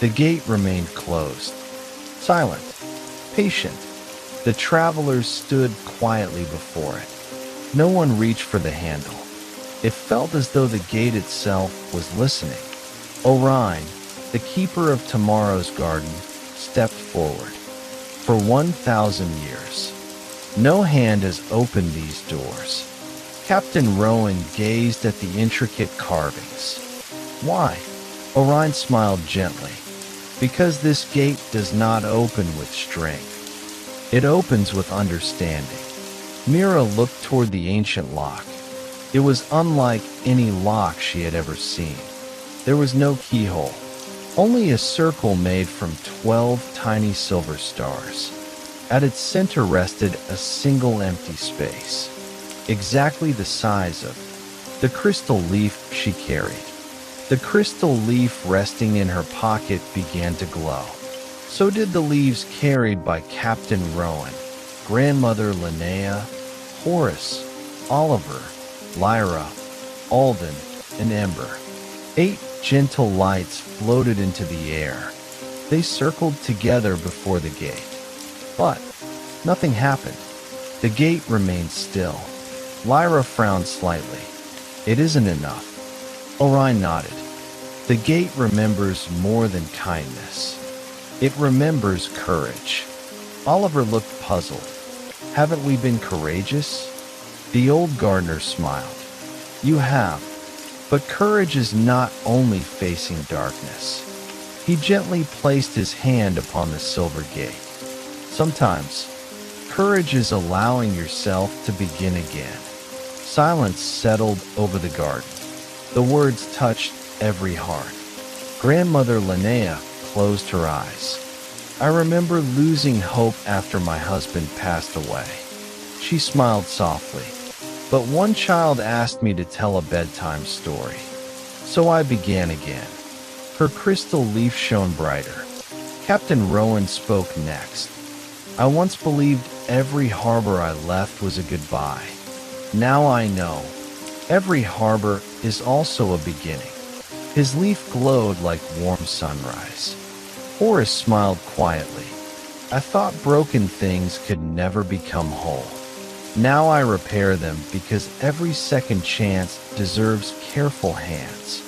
A: The gate remained closed, silent, patient. The travelers stood quietly before it. No one reached for the handle. It felt as though the gate itself was listening. Orion, the keeper of tomorrow's garden, stepped forward. For 1,000 years, no hand has opened these doors. Captain Rowan gazed at the intricate carvings. Why? Orion smiled gently. Because this gate does not open with strength. It opens with understanding. Mira looked toward the ancient lock. It was unlike any lock she had ever seen. There was no keyhole, only a circle made from 12 tiny silver stars. At its center rested a single empty space, exactly the size of the crystal leaf she carried. The crystal leaf resting in her pocket began to glow. So did the leaves carried by Captain Rowan, Grandmother Linnea, Horace, Oliver, Lyra, Alden, and Ember. 8 gentle lights floated into the air. They circled together before the gate. But nothing happened. The gate remained still. Lyra frowned slightly. It isn't enough. Orion nodded. The gate remembers more than kindness. It remembers courage. Oliver looked puzzled. Haven't we been courageous? The old gardener smiled. You have, but courage is not only facing darkness. He gently placed his hand upon the silver gate. Sometimes, courage is allowing yourself to begin again. Silence settled over the garden. The words touched every heart. Grandmother Linnea closed her eyes. I remember losing hope after my husband passed away. She smiled softly. But one child asked me to tell a bedtime story. So I began again. Her crystal leaf shone brighter. Captain Rowan spoke next. I once believed every harbor I left was a goodbye. Now I know. Every harbor is also a beginning. His leaf glowed like warm sunrise. Horace smiled quietly. I thought broken things could never become whole. Now I repair them because every second chance deserves careful hands.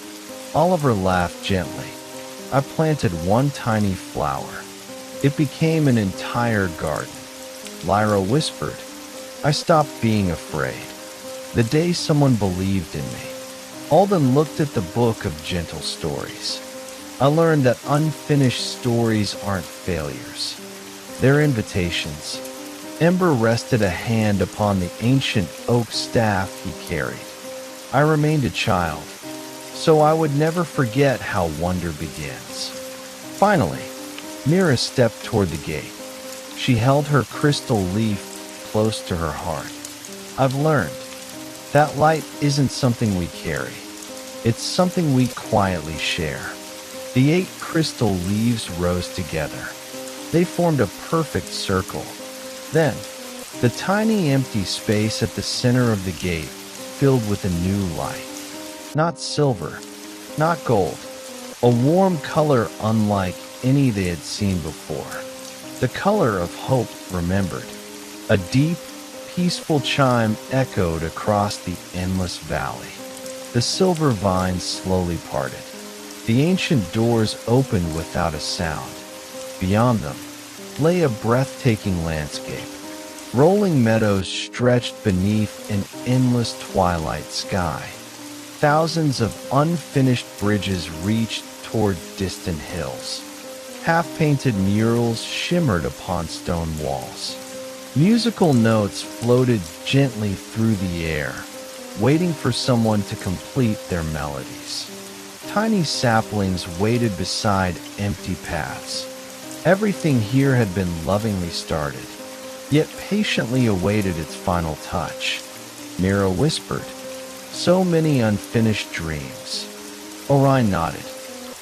A: Oliver laughed gently. I planted one tiny flower. It became an entire garden. Lyra whispered. I stopped being afraid. The day someone believed in me. Alden looked at the book of gentle stories. I learned that unfinished stories aren't failures. They're invitations. Ember rested a hand upon the ancient oak staff he carried. I remained a child, so I would never forget how wonder begins. Finally, Mira stepped toward the gate. She held her crystal leaf close to her heart. I've learned that light isn't something we carry. It's something we quietly share. The 8 crystal leaves rose together. They formed a perfect circle. Then, the tiny empty space at the center of the gate filled with a new light. Not silver, not gold. A warm color unlike any they had seen before. The color of hope remembered. A deep, peaceful chime echoed across the endless valley. The silver vines slowly parted. The ancient doors opened without a sound. Beyond them lay a breathtaking landscape. Rolling meadows stretched beneath an endless twilight sky. Thousands of unfinished bridges reached toward distant hills. Half-painted murals shimmered upon stone walls. Musical notes floated gently through the air, waiting for someone to complete their melodies. Tiny saplings waited beside empty paths. Everything here had been lovingly started, yet patiently awaited its final touch. Mira whispered, "So many unfinished dreams." Orion nodded.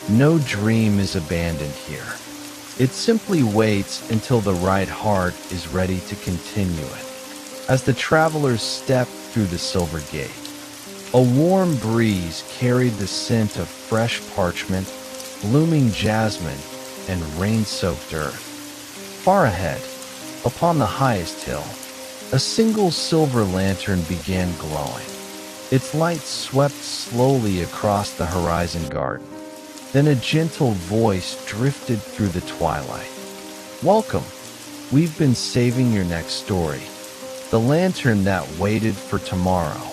A: No dream is abandoned here. It simply waits until the right heart is ready to continue it. As the travelers stepped through the silver gate, a warm breeze carried the scent of fresh parchment blooming jasmine, and rain-soaked earth. Far ahead, upon the highest hill, a single silver lantern began glowing. Its light swept slowly across the horizon garden. Then a gentle voice drifted through the twilight. "Welcome. We've been saving your next story. The lantern that waited for tomorrow."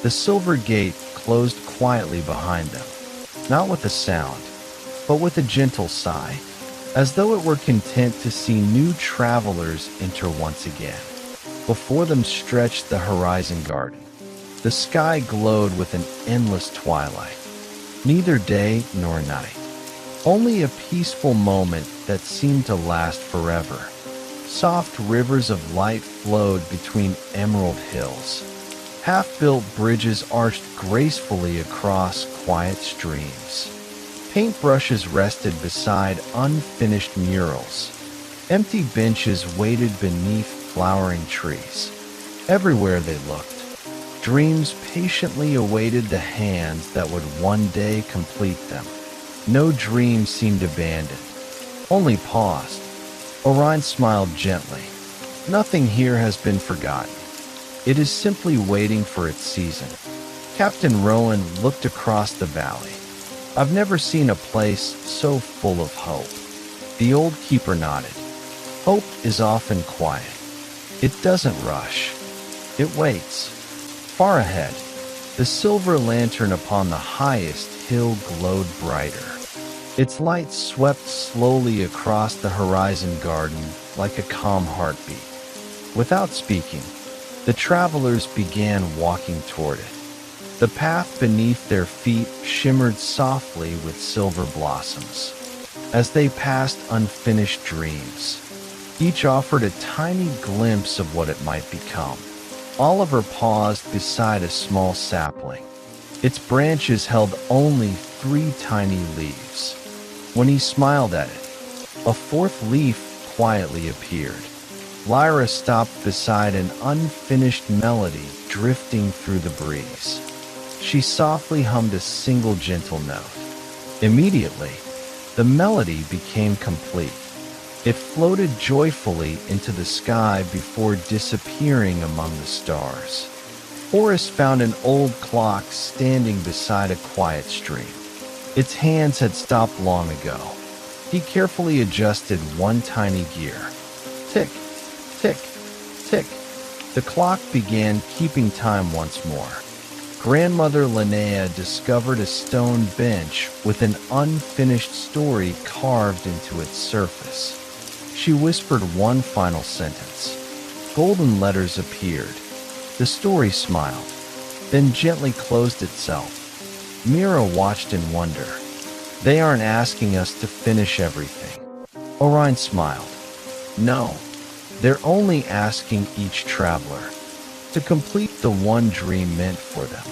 A: The silver gate closed quietly behind them, not with a sound, but with a gentle sigh, as though it were content to see new travelers enter once again. Before them stretched the horizon garden. The sky glowed with an endless twilight, neither day nor night, only a peaceful moment that seemed to last forever. Soft rivers of light flowed between emerald hills. Half-built bridges arched gracefully across quiet streams. Paintbrushes rested beside unfinished murals. Empty benches waited beneath flowering trees. Everywhere they looked, dreams patiently awaited the hands that would one day complete them. No dream seemed abandoned, only paused. Orion smiled gently. "Nothing here has been forgotten. It is simply waiting for its season." Captain Rowan looked across the valley. "I've never seen a place so full of hope." The old keeper nodded. "Hope is often quiet. It doesn't rush. It waits." Far ahead, the silver lantern upon the highest hill glowed brighter. Its light swept slowly across the horizon garden like a calm heartbeat. Without speaking, the travelers began walking toward it. The path beneath their feet shimmered softly with silver blossoms. As they passed unfinished dreams, each offered a tiny glimpse of what it might become. Oliver paused beside a small sapling. Its branches held only 3 tiny leaves. When he smiled at it, a 4th leaf quietly appeared. Lyra stopped beside an unfinished melody drifting through the breeze. She softly hummed a single gentle note. Immediately, the melody became complete. It floated joyfully into the sky before disappearing among the stars. Horace found an old clock standing beside a quiet stream. Its hands had stopped long ago. He carefully adjusted one tiny gear. Tick, tick, tick. The clock began keeping time once more. Grandmother Linnea discovered a stone bench with an unfinished story carved into its surface. She whispered one final sentence. Golden letters appeared. The story smiled, then gently closed itself. Mira watched in wonder. "They aren't asking us to finish everything." Orion smiled. "No, they're only asking each traveler to complete the one dream meant for them."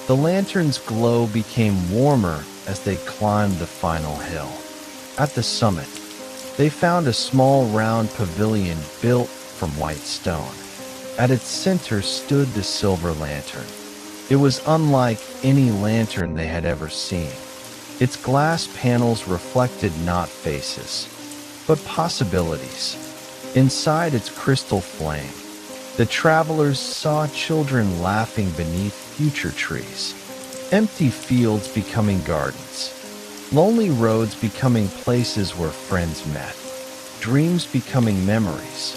A: The lantern's glow became warmer as they climbed the final hill. At the summit, they found a small round pavilion built from white stone. At its center stood the silver lantern. It was unlike any lantern they had ever seen. Its glass panels reflected not faces, but possibilities. Inside its crystal flame, the travelers saw children laughing beneath future trees, empty fields becoming gardens, lonely roads becoming places where friends met, dreams becoming memories.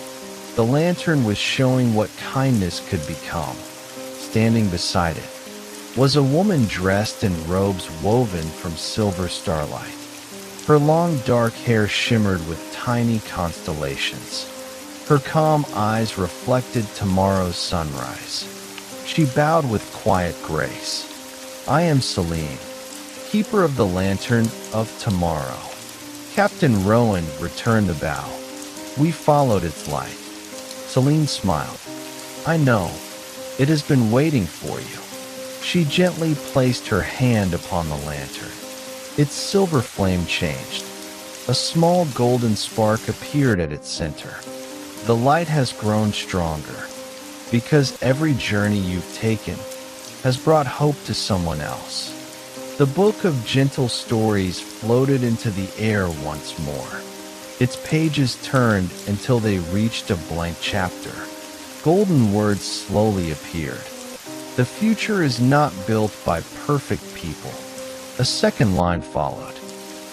A: The lantern was showing what kindness could become. Standing beside it was a woman dressed in robes woven from silver starlight. Her long dark hair shimmered with tiny constellations. Her calm eyes reflected tomorrow's sunrise. She bowed with quiet grace. "I am Celine, keeper of the lantern of tomorrow." Captain Rowan returned the bow. We followed its light. Celine smiled. "I know. It has been waiting for you." She gently placed her hand upon the lantern. Its silver flame changed. A small golden spark appeared at its center. "The light has grown stronger, because every journey you've taken has brought hope to someone else." The book of gentle stories floated into the air once more. Its pages turned until they reached a blank chapter. Golden words slowly appeared. The future is not built by perfect people. A second line followed,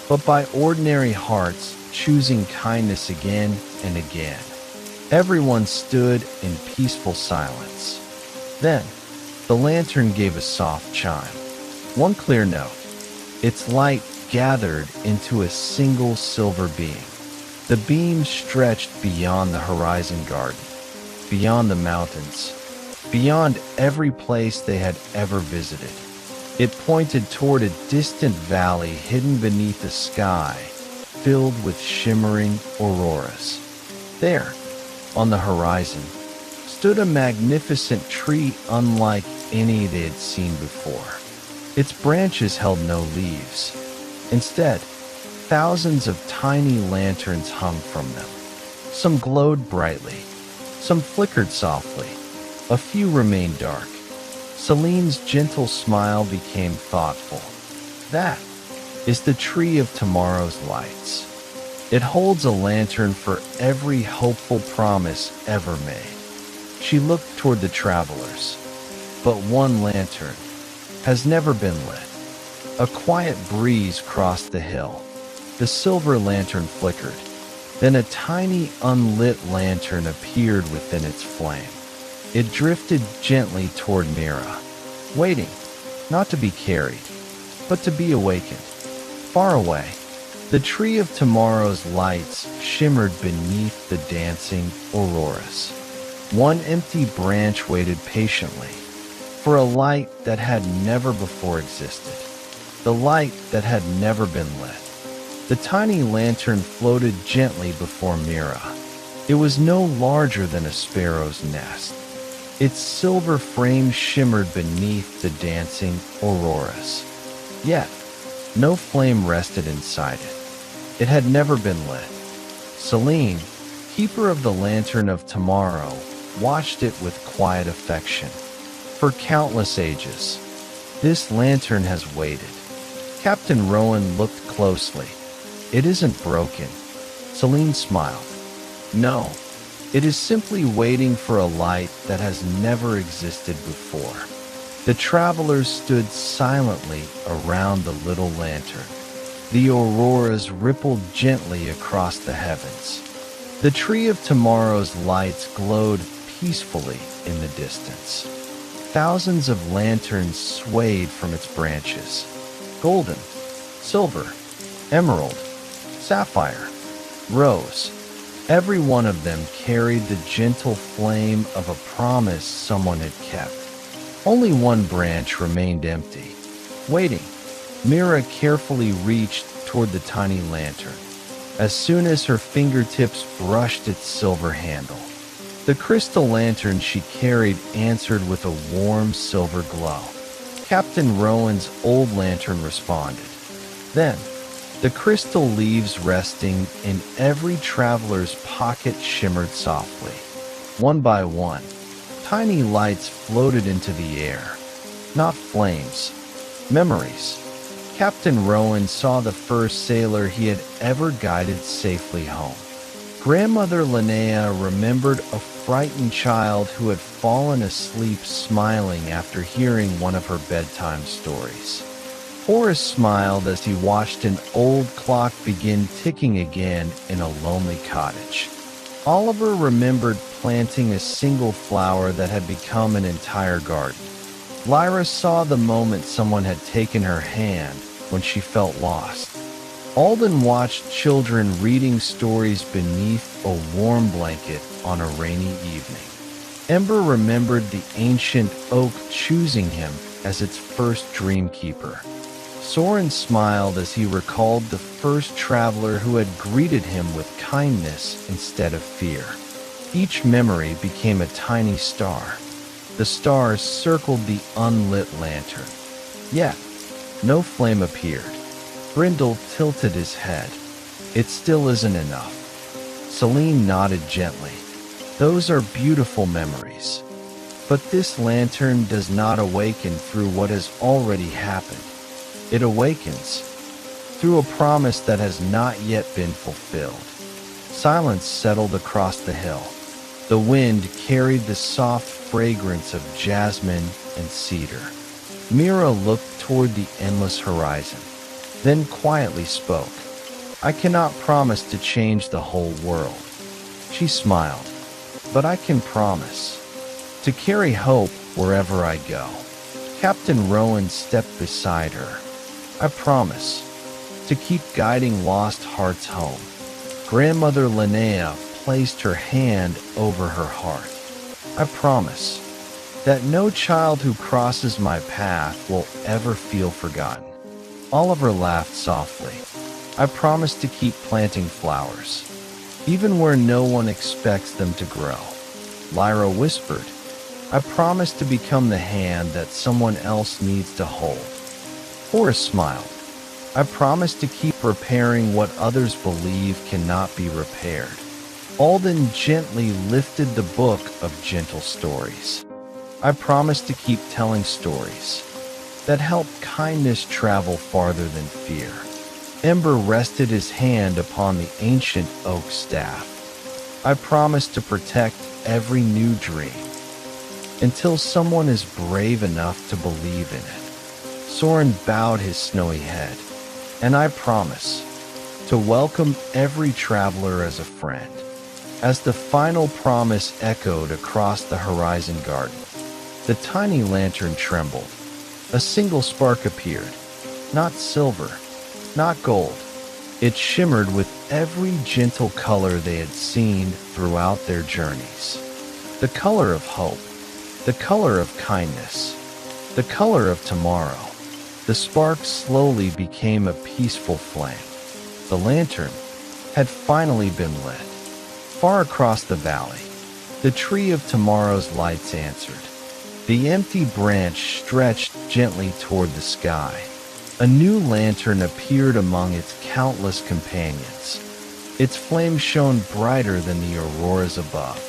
A: but by ordinary hearts choosing kindness again and again. Everyone stood in peaceful silence. Then, the lantern gave a soft chime. One clear note. Its light gathered into a single silver beam. The beam stretched beyond the horizon garden, beyond the mountains, beyond every place they had ever visited. It pointed toward a distant valley hidden beneath a sky filled with shimmering auroras. There, on the horizon, stood a magnificent tree unlike any they had seen before. Its branches held no leaves. Instead, thousands of tiny lanterns hung from them. Some glowed brightly, some flickered softly, a few remained dark. Celine's gentle smile became thoughtful. That is the tree of tomorrow's lights. It holds a lantern for every hopeful promise ever made. She looked toward the travelers, but one lantern has never been lit. A quiet breeze crossed the hill. The silver lantern flickered. Then a tiny unlit lantern appeared within its flame. It drifted gently toward Mira, waiting, not to be carried, but to be awakened. Far away, the tree of tomorrow's lights shimmered beneath the dancing auroras. One empty branch waited patiently for a light that had never before existed, the light that had never been lit. The tiny lantern floated gently before Mira. It was no larger than a sparrow's nest. Its silver frame shimmered beneath the dancing auroras. Yet, no flame rested inside it. It had never been lit. Celine, keeper of the lantern of tomorrow, watched it with quiet affection. For countless ages, this lantern has waited. Captain Rowan looked closely. It isn't broken. Celine smiled. No, it is simply waiting for a light that has never existed before. The travelers stood silently around the little lantern. The auroras rippled gently across the heavens. The tree of tomorrow's lights glowed peacefully in the distance. Thousands of lanterns swayed from its branches. Golden, silver, emerald, sapphire, rose. Every one of them carried the gentle flame of a promise someone had kept. Only one branch remained empty, waiting. Mira carefully reached toward the tiny lantern. As soon as her fingertips brushed its silver handle, the crystal lantern she carried answered with a warm silver glow. Captain Rowan's old lantern responded. Then, the crystal leaves resting in every traveler's pocket shimmered softly. One by one, tiny lights floated into the air. Not flames, memories. Captain Rowan saw the first sailor he had ever guided safely home. Grandmother Linnea remembered a frightened child who had fallen asleep smiling after hearing one of her bedtime stories. Horace smiled as he watched an old clock begin ticking again in a lonely cottage. Oliver remembered planting a single flower that had become an entire garden. Lyra saw the moment someone had taken her hand when she felt lost. Alden watched children reading stories beneath a warm blanket on a rainy evening. Ember remembered the ancient oak choosing him as its first dreamkeeper. Soren smiled as he recalled the first traveler who had greeted him with kindness instead of fear. Each memory became a tiny star. The stars circled the unlit lantern. Yet, no flame appeared. Brindle tilted his head. It still isn't enough. Celine nodded gently. Those are beautiful memories. But this lantern does not awaken through what has already happened. It awakens through a promise that has not yet been fulfilled. Silence settled across the hill. The wind carried the soft fragrance of jasmine and cedar. Mira looked toward the endless horizon, then quietly spoke. "I cannot promise to change the whole world." She smiled. "But I can promise to carry hope wherever I go." Captain Rowan stepped beside her. "I promise to keep guiding lost hearts home." Grandmother Linnea placed her hand over her heart. "I promise that no child who crosses my path will ever feel forgotten." Oliver laughed softly. "I promise to keep planting flowers, even where no one expects them to grow." Lyra whispered, "I promise to become the hand that someone else needs to hold." Horace smiled. "I promise to keep repairing what others believe cannot be repaired." Alden gently lifted the book of gentle stories. "I promise to keep telling stories that help kindness travel farther than fear." Ember rested his hand upon the ancient oak staff. "I promise to protect every new dream until someone is brave enough to believe in it." Soren bowed his snowy head. "And I promise to welcome every traveler as a friend." As the final promise echoed across the horizon garden, the tiny lantern trembled. A single spark appeared, not silver, not gold. It shimmered with every gentle color they had seen throughout their journeys. The color of hope, the color of kindness, the color of tomorrow. The spark slowly became a peaceful flame. The lantern had finally been lit. Far across the valley, the tree of tomorrow's lights answered. The empty branch stretched gently toward the sky. A new lantern appeared among its countless companions. Its flame shone brighter than the auroras above,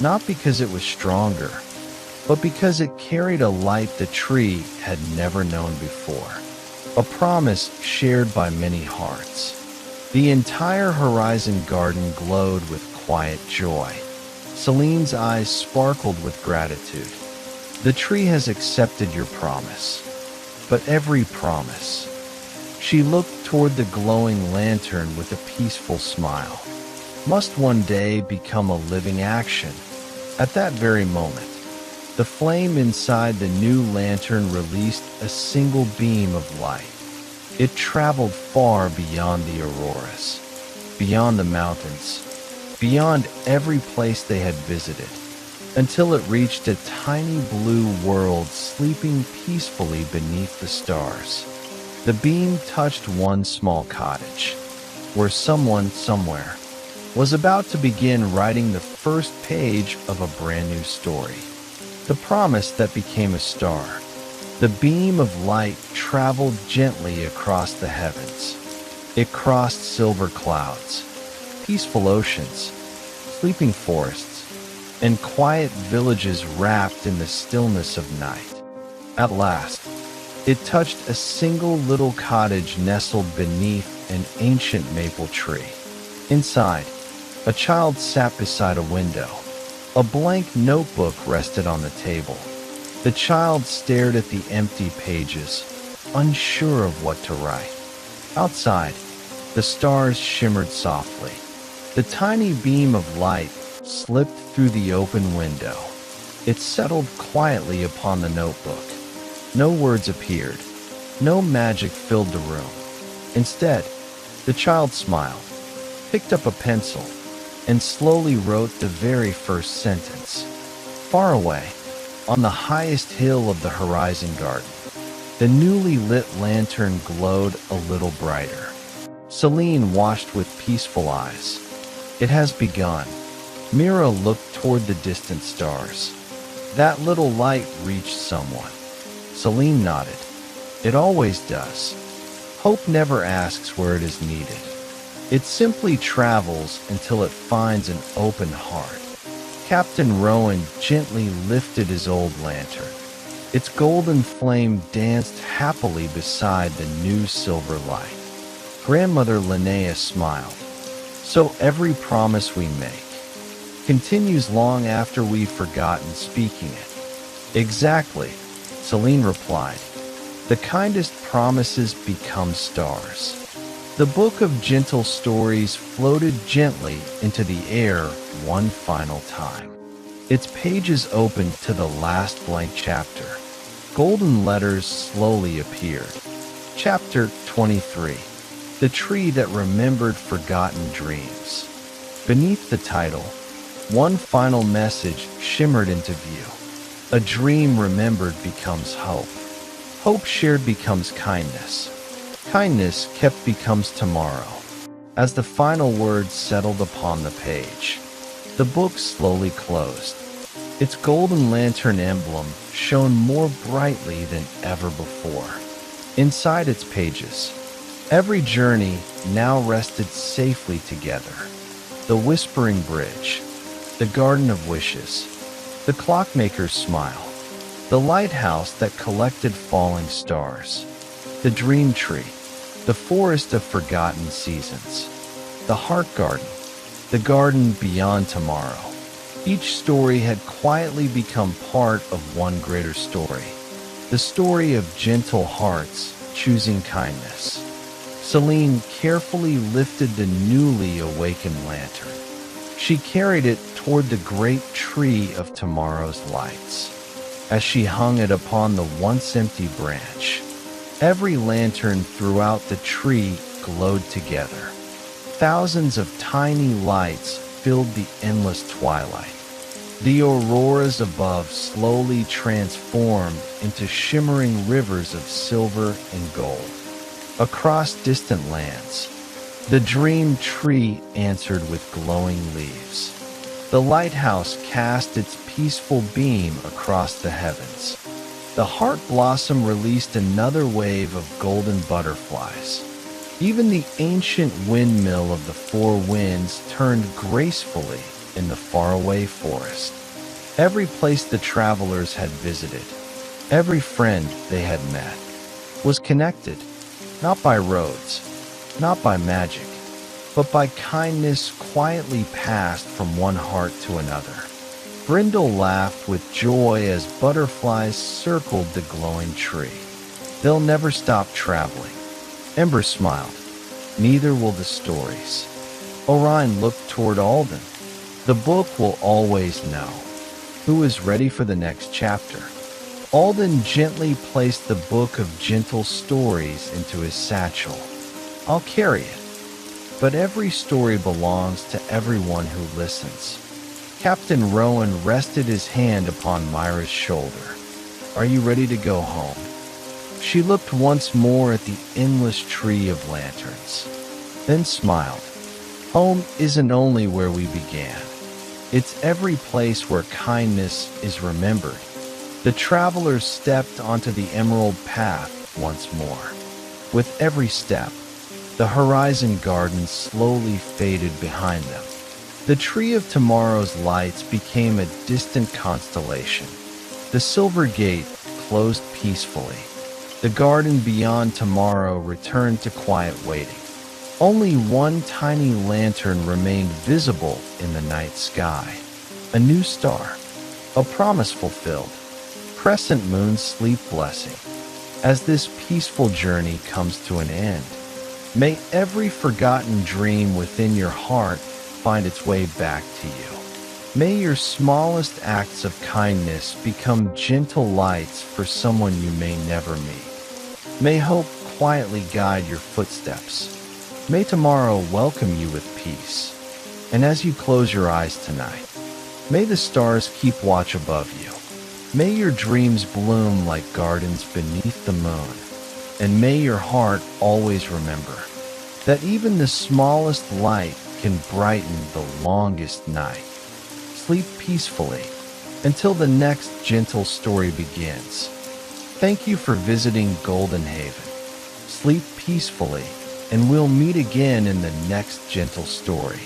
A: not because it was stronger, but because it carried a light the tree had never known before, a promise shared by many hearts. The entire horizon garden glowed with quiet joy. Celine's eyes sparkled with gratitude. "The tree has accepted your promise, but every promise." She looked toward the glowing lantern with a peaceful smile. "Must one day become a living action." At that very moment, the flame inside the new lantern released a single beam of light. It traveled far beyond the auroras, beyond the mountains, beyond every place they had visited, until it reached a tiny blue world sleeping peacefully beneath the stars. The beam touched one small cottage, where someone somewhere was about to begin writing the first page of a brand new story. The promise that became a star. The beam of light traveled gently across the heavens. It crossed silver clouds, peaceful oceans, sleeping forests, and quiet villages wrapped in the stillness of night. At last, it touched a single little cottage nestled beneath an ancient maple tree. Inside, a child sat beside a window. A blank notebook rested on the table. The child stared at the empty pages, unsure of what to write. Outside, the stars shimmered softly. The tiny beam of light slipped through the open window. It settled quietly upon the notebook. No words appeared. No magic filled the room. Instead, the child smiled, picked up a pencil, and slowly wrote the very first sentence. Far away, on the highest hill of the horizon garden, the newly lit lantern glowed a little brighter. Celine watched with peaceful eyes. "It has begun." Mira looked toward the distant stars. "That little light reached someone." Celine nodded. "It always does. Hope never asks where it is needed. It simply travels until it finds an open heart." Captain Rowan gently lifted his old lantern. Its golden flame danced happily beside the new silver light. Grandmother Linnea smiled. So every promise we make continues long after we've forgotten speaking it. Exactly, Celine replied. The kindest promises become stars. The book of gentle stories floated gently into the air one final time. Its pages opened to the last blank chapter. Golden letters slowly appeared. Chapter 23. The Tree That Remembered Forgotten Dreams. Beneath the title, one final message shimmered into view. A dream remembered becomes hope. Hope shared becomes kindness. Kindness kept becomes tomorrow. As the final words settled upon the page, the book slowly closed. Its golden lantern emblem shone more brightly than ever before. Inside its pages, every journey now rested safely together. The Whispering Bridge, the Garden of Wishes, the Clockmaker's Smile, the lighthouse that collected falling stars, the Dream Tree, the Forest of Forgotten Seasons, the Heart Garden, the Garden Beyond Tomorrow. Each story had quietly become part of one greater story, the story of gentle hearts choosing kindness. Celine carefully lifted the newly awakened lantern. She carried it toward the great tree of tomorrow's lights. As she hung it upon the once empty branch, every lantern throughout the tree glowed together. Thousands of tiny lights filled the endless twilight. The auroras above slowly transformed into shimmering rivers of silver and gold. Across distant lands, the dream tree answered with glowing leaves. The lighthouse cast its peaceful beam across the heavens. The heart blossom released another wave of golden butterflies. Even the ancient windmill of the four winds turned gracefully in the faraway forest. Every place the travelers had visited, every friend they had met, was connected, not by roads, not by magic, but by kindness quietly passed from one heart to another. Brindle laughed with joy as butterflies circled the glowing tree. They'll never stop traveling. Ember smiled. Neither will the stories. Orion looked toward Alden. The book will always know who is ready for the next chapter. Alden gently placed the book of gentle stories into his satchel. I'll carry it. But every story belongs to everyone who listens. Captain Rowan rested his hand upon Mira's shoulder. Are you ready to go home? She looked once more at the endless tree of lanterns, then smiled. Home isn't only where we began. It's every place where kindness is remembered. The travelers stepped onto the emerald path once more. With every step, the horizon garden slowly faded behind them. The tree of tomorrow's lights became a distant constellation. The silver gate closed peacefully. The garden beyond tomorrow returned to quiet waiting. Only one tiny lantern remained visible in the night sky. A new star, a promise fulfilled. Crescent moon's sleep blessing. As this peaceful journey comes to an end, may every forgotten dream within your heart find its way back to you. May your smallest acts of kindness become gentle lights for someone you may never meet. May hope quietly guide your footsteps. May tomorrow welcome you with peace. And as you close your eyes tonight, may the stars keep watch above you. May your dreams bloom like gardens beneath the moon. And may your heart always remember that even the smallest light can brighten the longest night. Sleep peacefully until the next gentle story begins. Thank you for visiting Golden Haven. Sleep peacefully, and we'll meet again in the next gentle story.